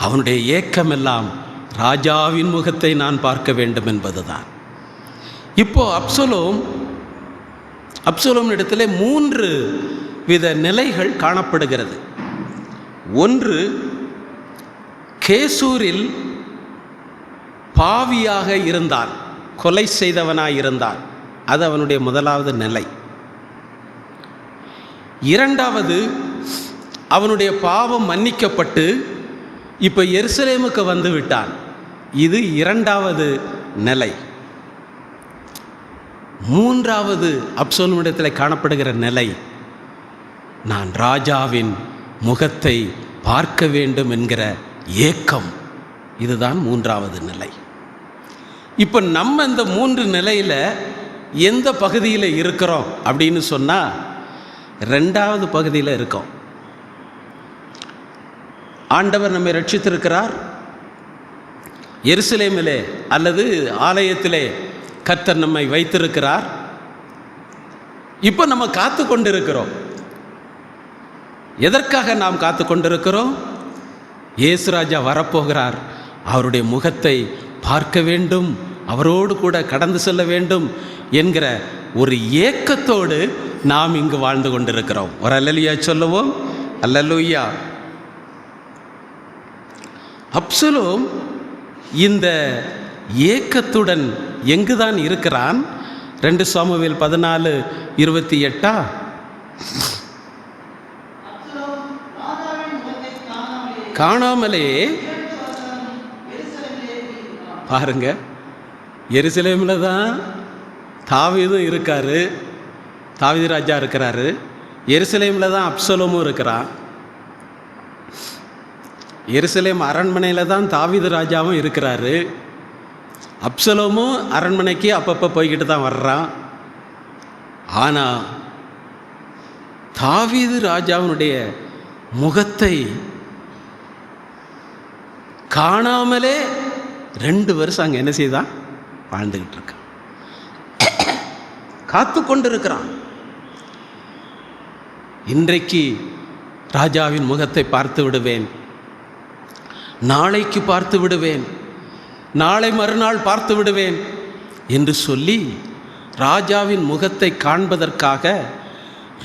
அவனுடைய ஏக்கம் எல்லாம் ராஜாவின் முகத்தை நான் பார்க்க வேண்டும் என்பதுதான். இப்போ அப்சலோம் இடத்துல 3 வித நிலைகள் காணப்படுகிறது. ஒன்று, கேசூரில் பாவியாக இருந்தான், கொலை செய்தவனாய் இருந்தான். அது அவனுடைய முதலாவது நிலை. இரண்டாவது, அவனுடைய பாவம் மன்னிக்கப்பட்டு இப்போ எருசலேமுக்கு வந்து விட்டான். இது இரண்டாவது நிலை. மூன்றாவது அப்சலோமிடத்தில் காணப்படுகிற நிலை, நான் ராஜாவின் முகத்தை பார்க்க வேண்டும் என்கிற ஏக்கம். இதுதான் மூன்றாவது நிலை. இப்போ நம்ம இந்த 3 நிலையில் எந்த பகுதியில் இருக்கிறோம் அப்படின்னு சொன்னால், 2வது பகுதியில் இருக்கோம். ஆண்டவர் நம்மை ரட்சித்திருக்கிறார். எருசலேமிலே அல்லது ஆலயத்திலே கர்த்தர் நம்மை வைத்திருக்கிறார். இப்போ நம்ம காத்து கொண்டு இருக்கிறோம். எதற்காக நாம் காத்து கொண்டிருக்கிறோம்? இயேசு ராஜா வரப்போகிறார், அவருடைய முகத்தை பார்க்க வேண்டும், அவரோடு கூட கடந்து செல்ல வேண்டும் என்கிற ஒரு ஏக்கத்தோடு நாம் இங்கு வாழ்ந்து கொண்டிருக்கிறோம். ஒரு அல்லேலூயா சொல்லுவோம். அல்லேலூயா. அப்சலோம் இந்த ஏக்கத்துடன் எங்குதான் இருக்கிறான்? 2 சாமுவேல் 14:28 காணாமலே பாருங்க, எருசலேமில் தான் தாவீதும் இருக்காரு, தாவீது ராஜா இருக்கிறாரு. எருசலேமில் தான் அப்சலோமும் இருக்கிறான். எருசலேம் அரண்மனையில் தான் தாவீது ராஜாவும் இருக்கிறாரு. அப்சலோமும் அரண்மனைக்கு அப்பப்போ போய்கிட்டு தான் வர்றான். ஆனால் தாவீது ராஜாவினுடைய முகத்தை காணாமலே 2 வருஷம் அங்கே என்ன செய்தான்? வாழ்ந்துக்கிட்டு இருக்கான், காத்து கொண்டு இருக்கிறான். இன்றைக்கு ராஜாவின் முகத்தை பார்த்து விடுவேன், நாளைக்கு பார்த்து விடுவேன், நாளை மறுநாள் பார்த்து விடுவேன் என்று சொல்லி ராஜாவின் முகத்தை காண்பதற்காக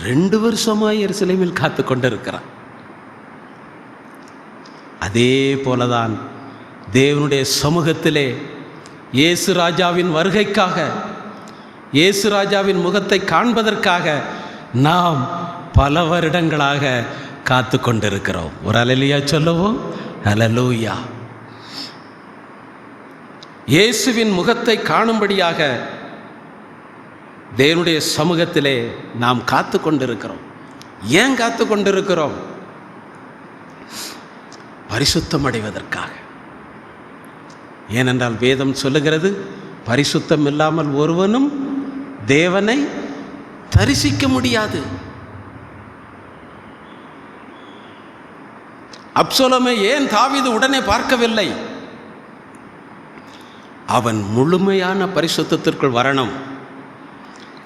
2 வருஷமாய் எருசலேமில் காத்து கொண்டிருக்கிறான். அதே போலதான் தேவனுடைய சமூகத்திலே இயேசு ராஜாவின் வருகைக்காக, இயேசு ராஜாவின் முகத்தை காண்பதற்காக நாம் பல வருடங்களாக காத்து கொண்டிருக்கிறோம். ஒரு அல்லேலூயா சொல்லுவோம். அல்லேலூயா. இயேசுவின் முகத்தை காணும்படியாக தேவனுடைய சமூகத்திலே நாம் காத்து கொண்டிருக்கிறோம். ஏன் காத்து கொண்டிருக்கிறோம்? பரிசுத்தம் அடைவதற்காக. ஏனென்றால் வேதம் சொல்லுகிறது, பரிசுத்தம் இல்லாமல் ஒருவனும் தேவனை தரிசிக்க முடியாது. அப்சலோமை ஏன் தாவீது உடனே பார்க்கவில்லை? அவன் முழுமையான பரிசுத்தத்திற்குள் வரணும்.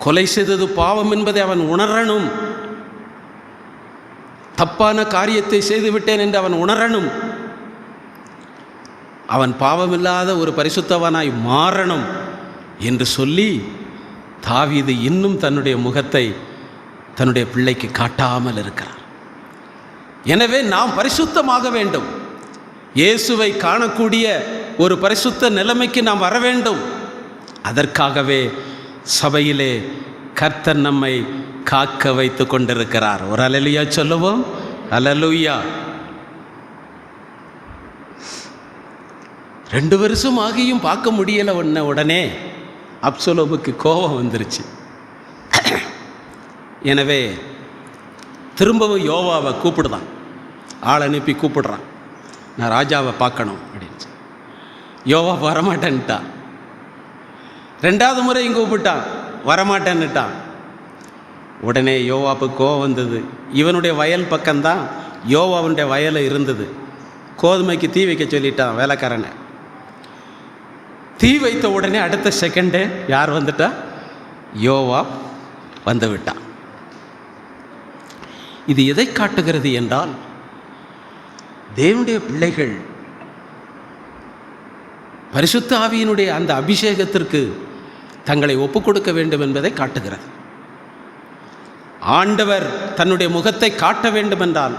கொலை செய்தது பாவம் என்பதை அவன் உணரணும். தப்பான காரியத்தை செய்துவிட்டேன் என்று அவன் உணரணும். அவன் பாவமில்லாத ஒரு பரிசுத்தவனாய் மாறணும் என்று சொல்லி தாவீது இன்னும் தன்னுடைய முகத்தை தன்னுடைய பிள்ளைக்கு காட்டாமல் இருக்கிறார். எனவே நாம் பரிசுத்தமாக வேண்டும். இயேசுவை காணக்கூடிய ஒரு பரிசுத்த நிலைமைக்கு நாம் வர வேண்டும். அதற்காகவே சபையிலே கர்த்தர் நம்மை காக்க வைத்து கொண்டிருக்கிறார். ஒரு அல்லேலூயா சொல்லுவோம். அல்லேலூயா. 2 வருஷம் ஆகியும் பார்க்க முடியலை. உடனே அப்சலோமுக்கு கோபம் வந்துருச்சு. எனவே திரும்பவும் யோவாவை கூப்பிடுதான், ஆள் அனுப்பி கூப்பிடுறான், நான் ராஜாவை பார்க்கணும் அப்படின்னு. யோவா வரமாட்டேன்ட்டான். 2வது முறையும் கூப்பிட்டான், வரமாட்டேன்னுட்டான். உடனே யோவாவுக்கு கோவம் வந்தது. இவனுடைய வயல் பக்கம்தான் யோவாவுடைய வயல் இருந்தது. கோதுமைக்கு தீ வைக்க சொல்லிட்டான் வேலைக்காரனை. தீ வைத்த உடனே அடுத்த செகண்டே யார் வந்துட்டா? யோவா வந்து விட்டான். இது எதை காட்டுகிறது என்றால், தேவனுடைய பிள்ளைகள் பரிசுத்த ஆவியினுடைய அந்த அபிஷேகத்திற்கு தங்களை ஒப்புக் கொடுக்க வேண்டும் என்பதை காட்டுகிறது. ஆண்டவர் தன்னுடைய முகத்தை காட்ட வேண்டுமென்றால்,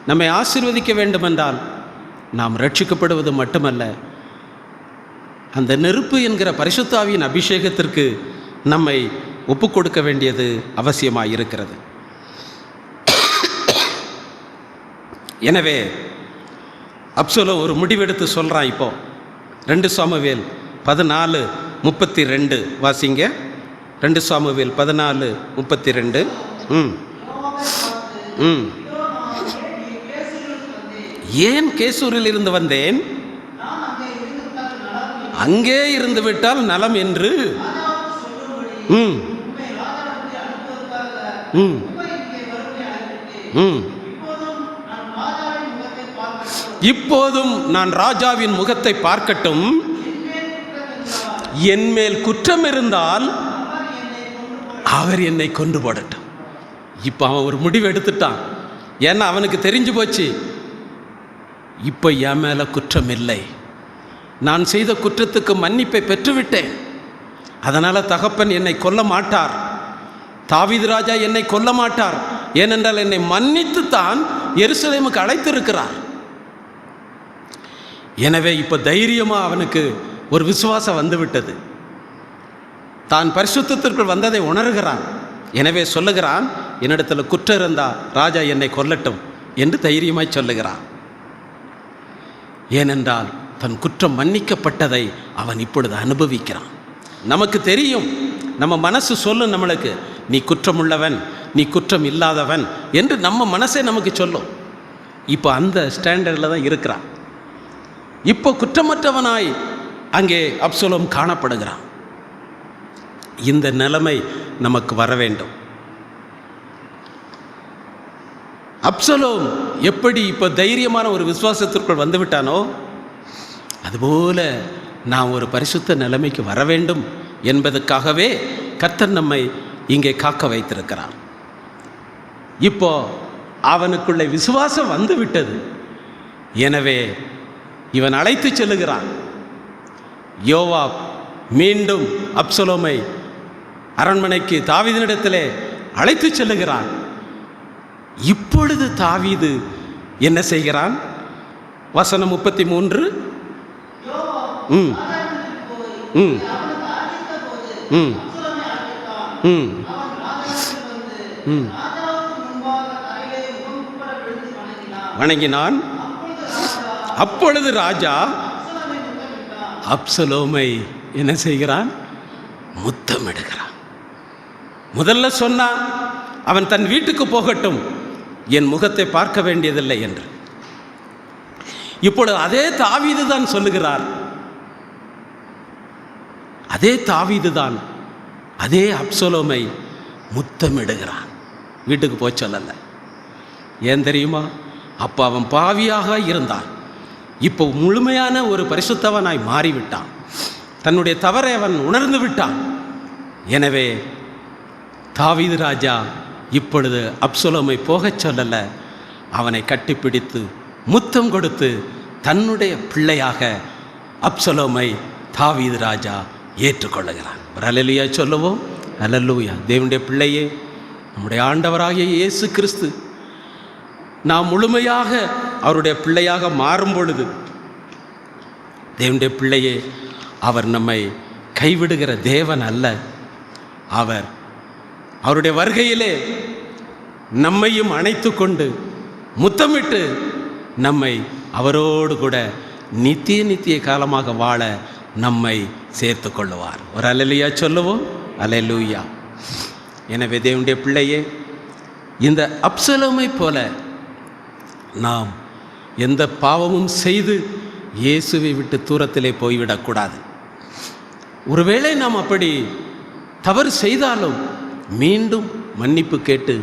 நம்மை ஆசீர்வதிக்க வேண்டுமென்றால், நாம் ரட்சிக்கப்படுவது மட்டுமல்ல, அந்த நெருப்பு என்கிற பரிசுத்த ஆவியின் அபிஷேகத்திற்கு நம்மை ஒப்புக் கொடுக்க வேண்டியது அவசியமாக இருக்கிறது. எனவே அப்சலோம் ஒரு முடிவெடுத்து சொல்கிறான். இப்போ 2 சாமுவேல் 14:32 வாசிங்க. 2 சாமுவேல் 14:32. ஏன் கேசூரில் இருந்து வந்தேன்? அங்கே இருந்து விட்டால் நலம் என்று இப்போதும் நான் ராஜாவின் முகத்தை பார்க்கட்டும். என் மேல் குற்றம் இருந்தால் அவர் என்னை கொண்டு போடட்டும். இப்போ அவன் ஒரு முடிவு எடுத்துட்டான். ஏன்னா அவனுக்கு தெரிஞ்சு போச்சு, இப்போ என் மேலே குற்றம் இல்லை, நான் செய்த குற்றத்துக்கு மன்னிப்பை பெற்றுவிட்டேன், அதனால் தகப்பன் என்னை கொல்ல மாட்டார், தாவீது ராஜா என்னை கொல்ல மாட்டார், ஏனென்றால் என்னை மன்னித்துத்தான் எருசலேமுக்கு அழைத்திருக்கிறார். எனவே இப்போ தைரியமாக அவனுக்கு ஒரு விசுவாசம் வந்துவிட்டது. தான் பரிசுத்தத்திற்குள் வந்ததை உணர்கிறான். எனவே சொல்லுகிறான், என்னிடத்தில் குற்றம் இருந்தால் ராஜா என்னை கொல்லட்டும் என்று தைரியமாய் சொல்லுகிறான். ஏனென்றால் தன் குற்றம் மன்னிக்கப்பட்டதை அவன் இப்பொழுது அனுபவிக்கிறான். நமக்கு தெரியும், நம்ம மனசு சொல்லும் நம்மளுக்கு, நீ குற்றமுள்ளவன், நீ குற்றம் இல்லாதவன் என்று நம்ம மனசே நமக்கு சொல்லும். இப்போ அந்த ஸ்டாண்டர்டில் தான் இருக்கிறான். இப்போ குற்றமற்றவனாய் அங்கே அப்சலோம் காணப்படுகிறான். இந்த நிலைமை நமக்கு வர வேண்டும். அப்சலோம் எப்படி இப்போ தைரியமான ஒரு விசுவாசத்திற்குள் வந்துவிட்டானோ, அதுபோல நாம் ஒரு பரிசுத்த நிலைமைக்கு வர வேண்டும் என்பதற்காகவே கர்த்தர் நம்மை இங்கே காக்க வைத்திருக்கிறார். இப்போ அவனுக்குள்ளே விசுவாசம் வந்து விட்டது. எனவே இவன் அழைத்து செல்லுகிறான். யோவாப் மீண்டும் அப்சலோமை அரண்மனைக்கு தாவீதினிடத்திலே அழைத்து செல்லுகிறான். இப்பொழுது தாவீது என்ன செய்கிறான்? வசனம் 33. ம் ம் ம் ம் ம் வணங்கினான். அப்பொழுது ராஜா அப்சலோமை என்ன செய்கிறான்? முத்தமிடுகிறான். முதல்ல சொன்னான், அவன் தன் வீட்டுக்கு போகட்டும், என் முகத்தை பார்க்க வேண்டியதில்லை என்று. இப்பொழுது அதே தாவீது தான் சொல்லுகிறார், அதே தாவீது தான் அதே அப்சலோமை முத்தமிடுகிறான். வீட்டுக்கு போய் சொல்லலை. ஏன் தெரியுமா? அப்போ அவன் பாவியாக இருந்தான். இப்போ முழுமையான ஒரு பரிசுத்தவனாய் மாறிவிட்டான். தன்னுடைய தவறை அவன் உணர்ந்து விட்டான். எனவே தாவீது ராஜா இப்பொழுது அப்சலோமை போகச் சொல்லலை, அவனை கட்டிப்பிடித்து முத்தம் கொடுத்து தன்னுடைய பிள்ளையாக அப்சலோமை தாவீது ராஜா ஏற்றுக்கொள்ளுகிறான். ஒரு அல்லேலூயா சொல்லுவோம். அல்லேலூயா. தேவனுடைய பிள்ளையே, நம்முடைய ஆண்டவராகிய இயேசு கிறிஸ்து நாம் முழுமையாக அவருடைய பிள்ளையாக மாறும் பொழுது, தேவனுடைய பிள்ளையே, அவர் நம்மை கைவிடுகிற தேவன் அல்ல. அவருடைய வருகையிலே நம்மையும் அணைத்து கொண்டு முத்தமிட்டு நம்மை அவரோடு கூட நித்திய காலமாக வாழ நம்மை சேர்த்து கொள்ளுவார். ஒரு அல்லேலூயா சொல்லுவோம். அல்லேலூயா. எனவே தேவனுடைய பிள்ளையே, இந்த அப்சலோமை போல நாம் எந்த பாவமும் செய்து இயேசுவை விட்டு தூரத்திலே போய்விடக்கூடாது. ஒருவேளை நாம் அப்படி தவறு செய்தாலும் மீண்டும் மன்னிப்பு கேட்டு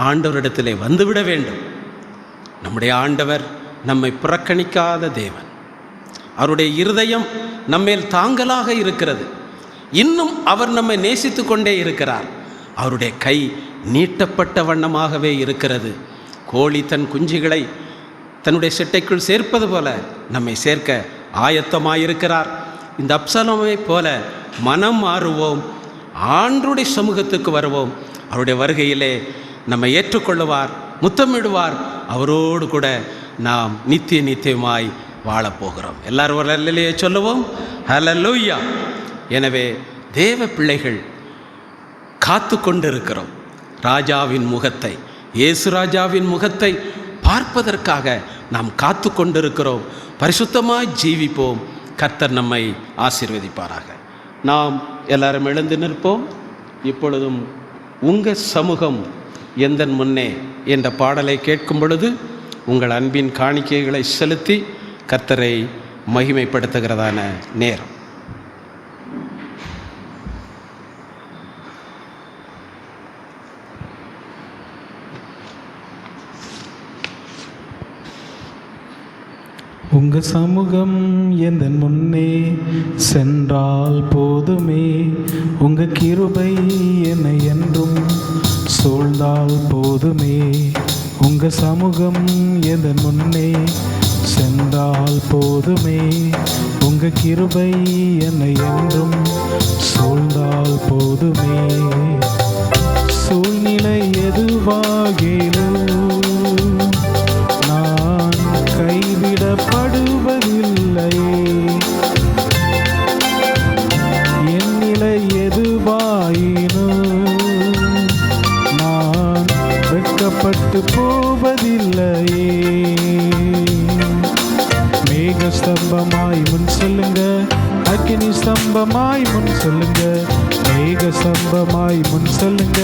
ஆண்டவரிடத்திலே வந்துவிட வேண்டும். நம்முடைய ஆண்டவர் நம்மை புறக்கணிக்காத தேவன். அவருடைய இருதயம் நம்மேல் தாங்கலாக இருக்கிறது. இன்னும் அவர் நம்மை நேசித்து கொண்டே இருக்கிறார். அவருடைய கை நீட்டப்பட்ட வண்ணமாகவே இருக்கிறது. கோழி தன் குஞ்சுகளை தன்னுடைய செட்டைக்குள் சேர்ப்பது போல நம்மை சேர்க்க ஆயத்தமாயிருக்கிறார். இந்த அப்சலோமை போல மனம் மாறுவோம், ஆண்டவருடைய சமூகத்துக்கு வருவோம். அவருடைய வருகையிலே நம்மை ஏற்றுக்கொள்ளுவார், முத்தமிடுவார். அவரோடு கூட நாம் நித்தியமாய் வாழப்போகிறோம். எல்லாரும் ஒரு அல்லேலூயா சொல்லுவோம். ஹல்லேலூயா. எனவே தேவ பிள்ளைகள் காத்து கொண்டிருக்கிறோம் ராஜாவின் முகத்தை, இயேசு ராஜாவின் முகத்தை பார்ப்பதற்காக நாம் காத்து கொண்டிருக்கிறோம். பரிசுத்தமாய் ஜீவிப்போம். கர்த்தர் நம்மை ஆசீர்வதிப்பாராக. நாம் எல்லாரும் எழுந்து நிற்போம். இப்பொழுதும் உங்கள் சமூகம் எந்தன் முன்னே என்ற பாடலை கேட்கும் பொழுது உங்கள் அன்பின் காணிக்கைகளை செலுத்தி கர்த்தரை மகிமைப்படுத்துகிறதான நேரம். உங்க சமூகம் எந்தன் முன்னே சென்றால் போதுமே, உங்க கிருபை என்னை என்றும் சூழ்ந்தால் போதுமே. உங்க சமூகம் எதன் முன்னே சென்றால் போதுமே. உங்க கிருபை என்னை என்றும் சூழ்ந்தால் போதுமே. சூழ்நிலை எதுவாகிலும் நான் கைவிடப்படுவதில்லையே. என் நிலை எதுவாயினும் நான் வெட்கப்பட்டு போவதில்லையே. மேக ஸ்தம்பமாய் முன் செல்லுங்க, அக்கினி ஸ்தம்பமாய் முன் செல்லுங்க. மேக ஸ்தம்பமாய் முன் செல்லுங்க,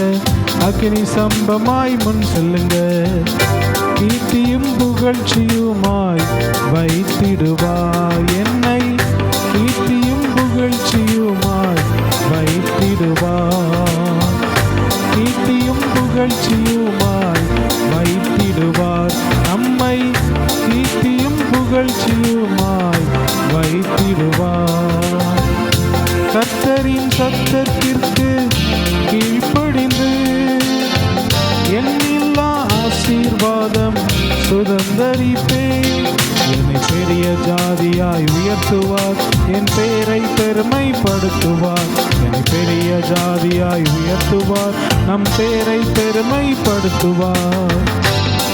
அக்கினி ஸ்தம்பமாய் முன் செல்லுங்க. கீர்த்தியும் புகழ்ச்சியுமாய் வைத்திடுவாய் என்னை. கீர்த்தியும் புகழ்ச்சியுமாய் வைத்திடுவார். கீர்த்தியும் புகழ்ச்சியுமாய் வைத்திடுவார் நம்மை. கீர்த்தியும் புகழ்ச்சியுமாய் வைத்திடுவார். கர்த்தரின் சத்தத்திற்கு கீழ்ப்படிந்து எண்ணில்லா ஆசீர்வாதம் சுதந்தரிப்பேன். என்னை பெரிய ஜாதியாய் உயர்த்துவார், என் பேரை பெருமைப்படுத்துவார். என்னை பெரிய ஜாதியாய் உயர்த்துவார், நம் பேரை பெருமைப்படுத்துவார்.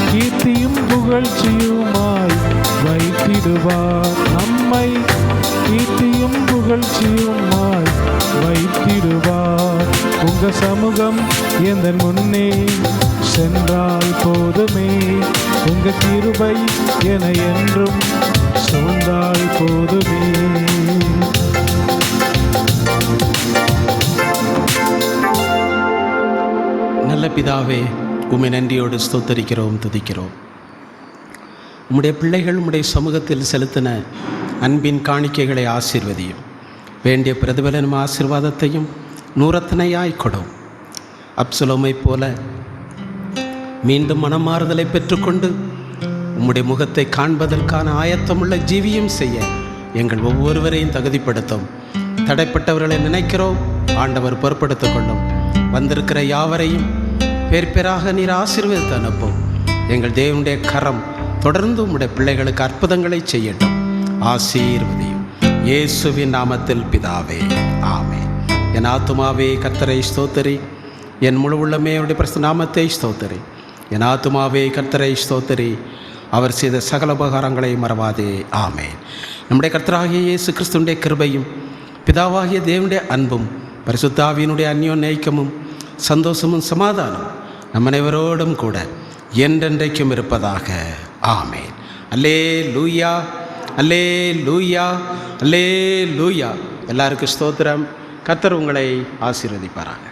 கீர்த்தியும் புகழ்ச்சியுமாய் வைத்திடுவார் நம்மை. கீர்த்தியும் புகழ்ச்சியுமாய் வைத்திடுவார். உங்க சமூகம் எந்தன் முன்னே சென்றால் போதுமே. உங்க கிருபை என என்றும் சூழ்ந்தால் போதுமே. நல்ல பிதாவே, உம்மை நன்றியோடு ஸ்தோத்தரிக்கிறோம், துதிக்கிறோம். உம்முடைய பிள்ளைகள் உம்முடைய சமூகத்தில் செலுத்தின அன்பின் காணிக்கைகளை ஆசீர்வதியும். வேண்டிய பிரதிபலனும் ஆசீர்வாதத்தையும் நூறத்தனையாய் கொடும். அப்சலோமை போல மீண்டும் மனமாறுதலை பெற்றுக்கொண்டு உம்முடைய முகத்தை காண்பதற்கான ஆயத்தமுள்ள ஜீவியம் செய்ய எங்கள் ஒவ்வொருவரையும் தகுதிப்படுத்தும். தடைப்பட்டவர்களை நினைக்கிறோம், ஆண்டவர் பொறுப்படுத்திக் கொள்ளும். வந்திருக்கிற யாவரையும் பேர் பேராக நீர் ஆசீர்வதித்து அனுப்பும். எங்கள் தேவனுடைய கரம் தொடர்ந்து உம்முடைய பிள்ளைகளுக்கு அற்புதங்களை செய்யட்டும். ஆசீர்வதியும். இயேசுவின் நாமத்தில் பிதாவே, ஆமென். என் ஆத்துமாவே கர்த்தரை ஸ்தோத்தரி, என் முழு உள்ளமே அவருடைய பரிசுத்த நாமத்தை ஸ்தோத்தரி. என் ஆத்துமாவே கர்த்தரை ஸ்தோத்தரி, அவர் செய்த சகல உபகாரங்களை மறவாதே. ஆமென். நம்முடைய கர்த்தராகிய இயேசு கிறிஸ்துவினுடைய கிருபையும் பிதாவாகிய தேவனுடைய அன்பும் பரிசுத்த ஆவியினுடைய அந்யோன்ய ஐக்கியமும் சந்தோஷமும் சமாதானம் நம் அனைவரோடும் கூட என்றென்றைக்கும் இருப்பதாக. ஆமென். அல்லேலூயா, அல்லேலூயா, அல்லேலூயா. எல்லாருக்கும் ஸ்தோத்திரம். கர்த்தர் உங்களை ஆசீர்வதிப்பாராக.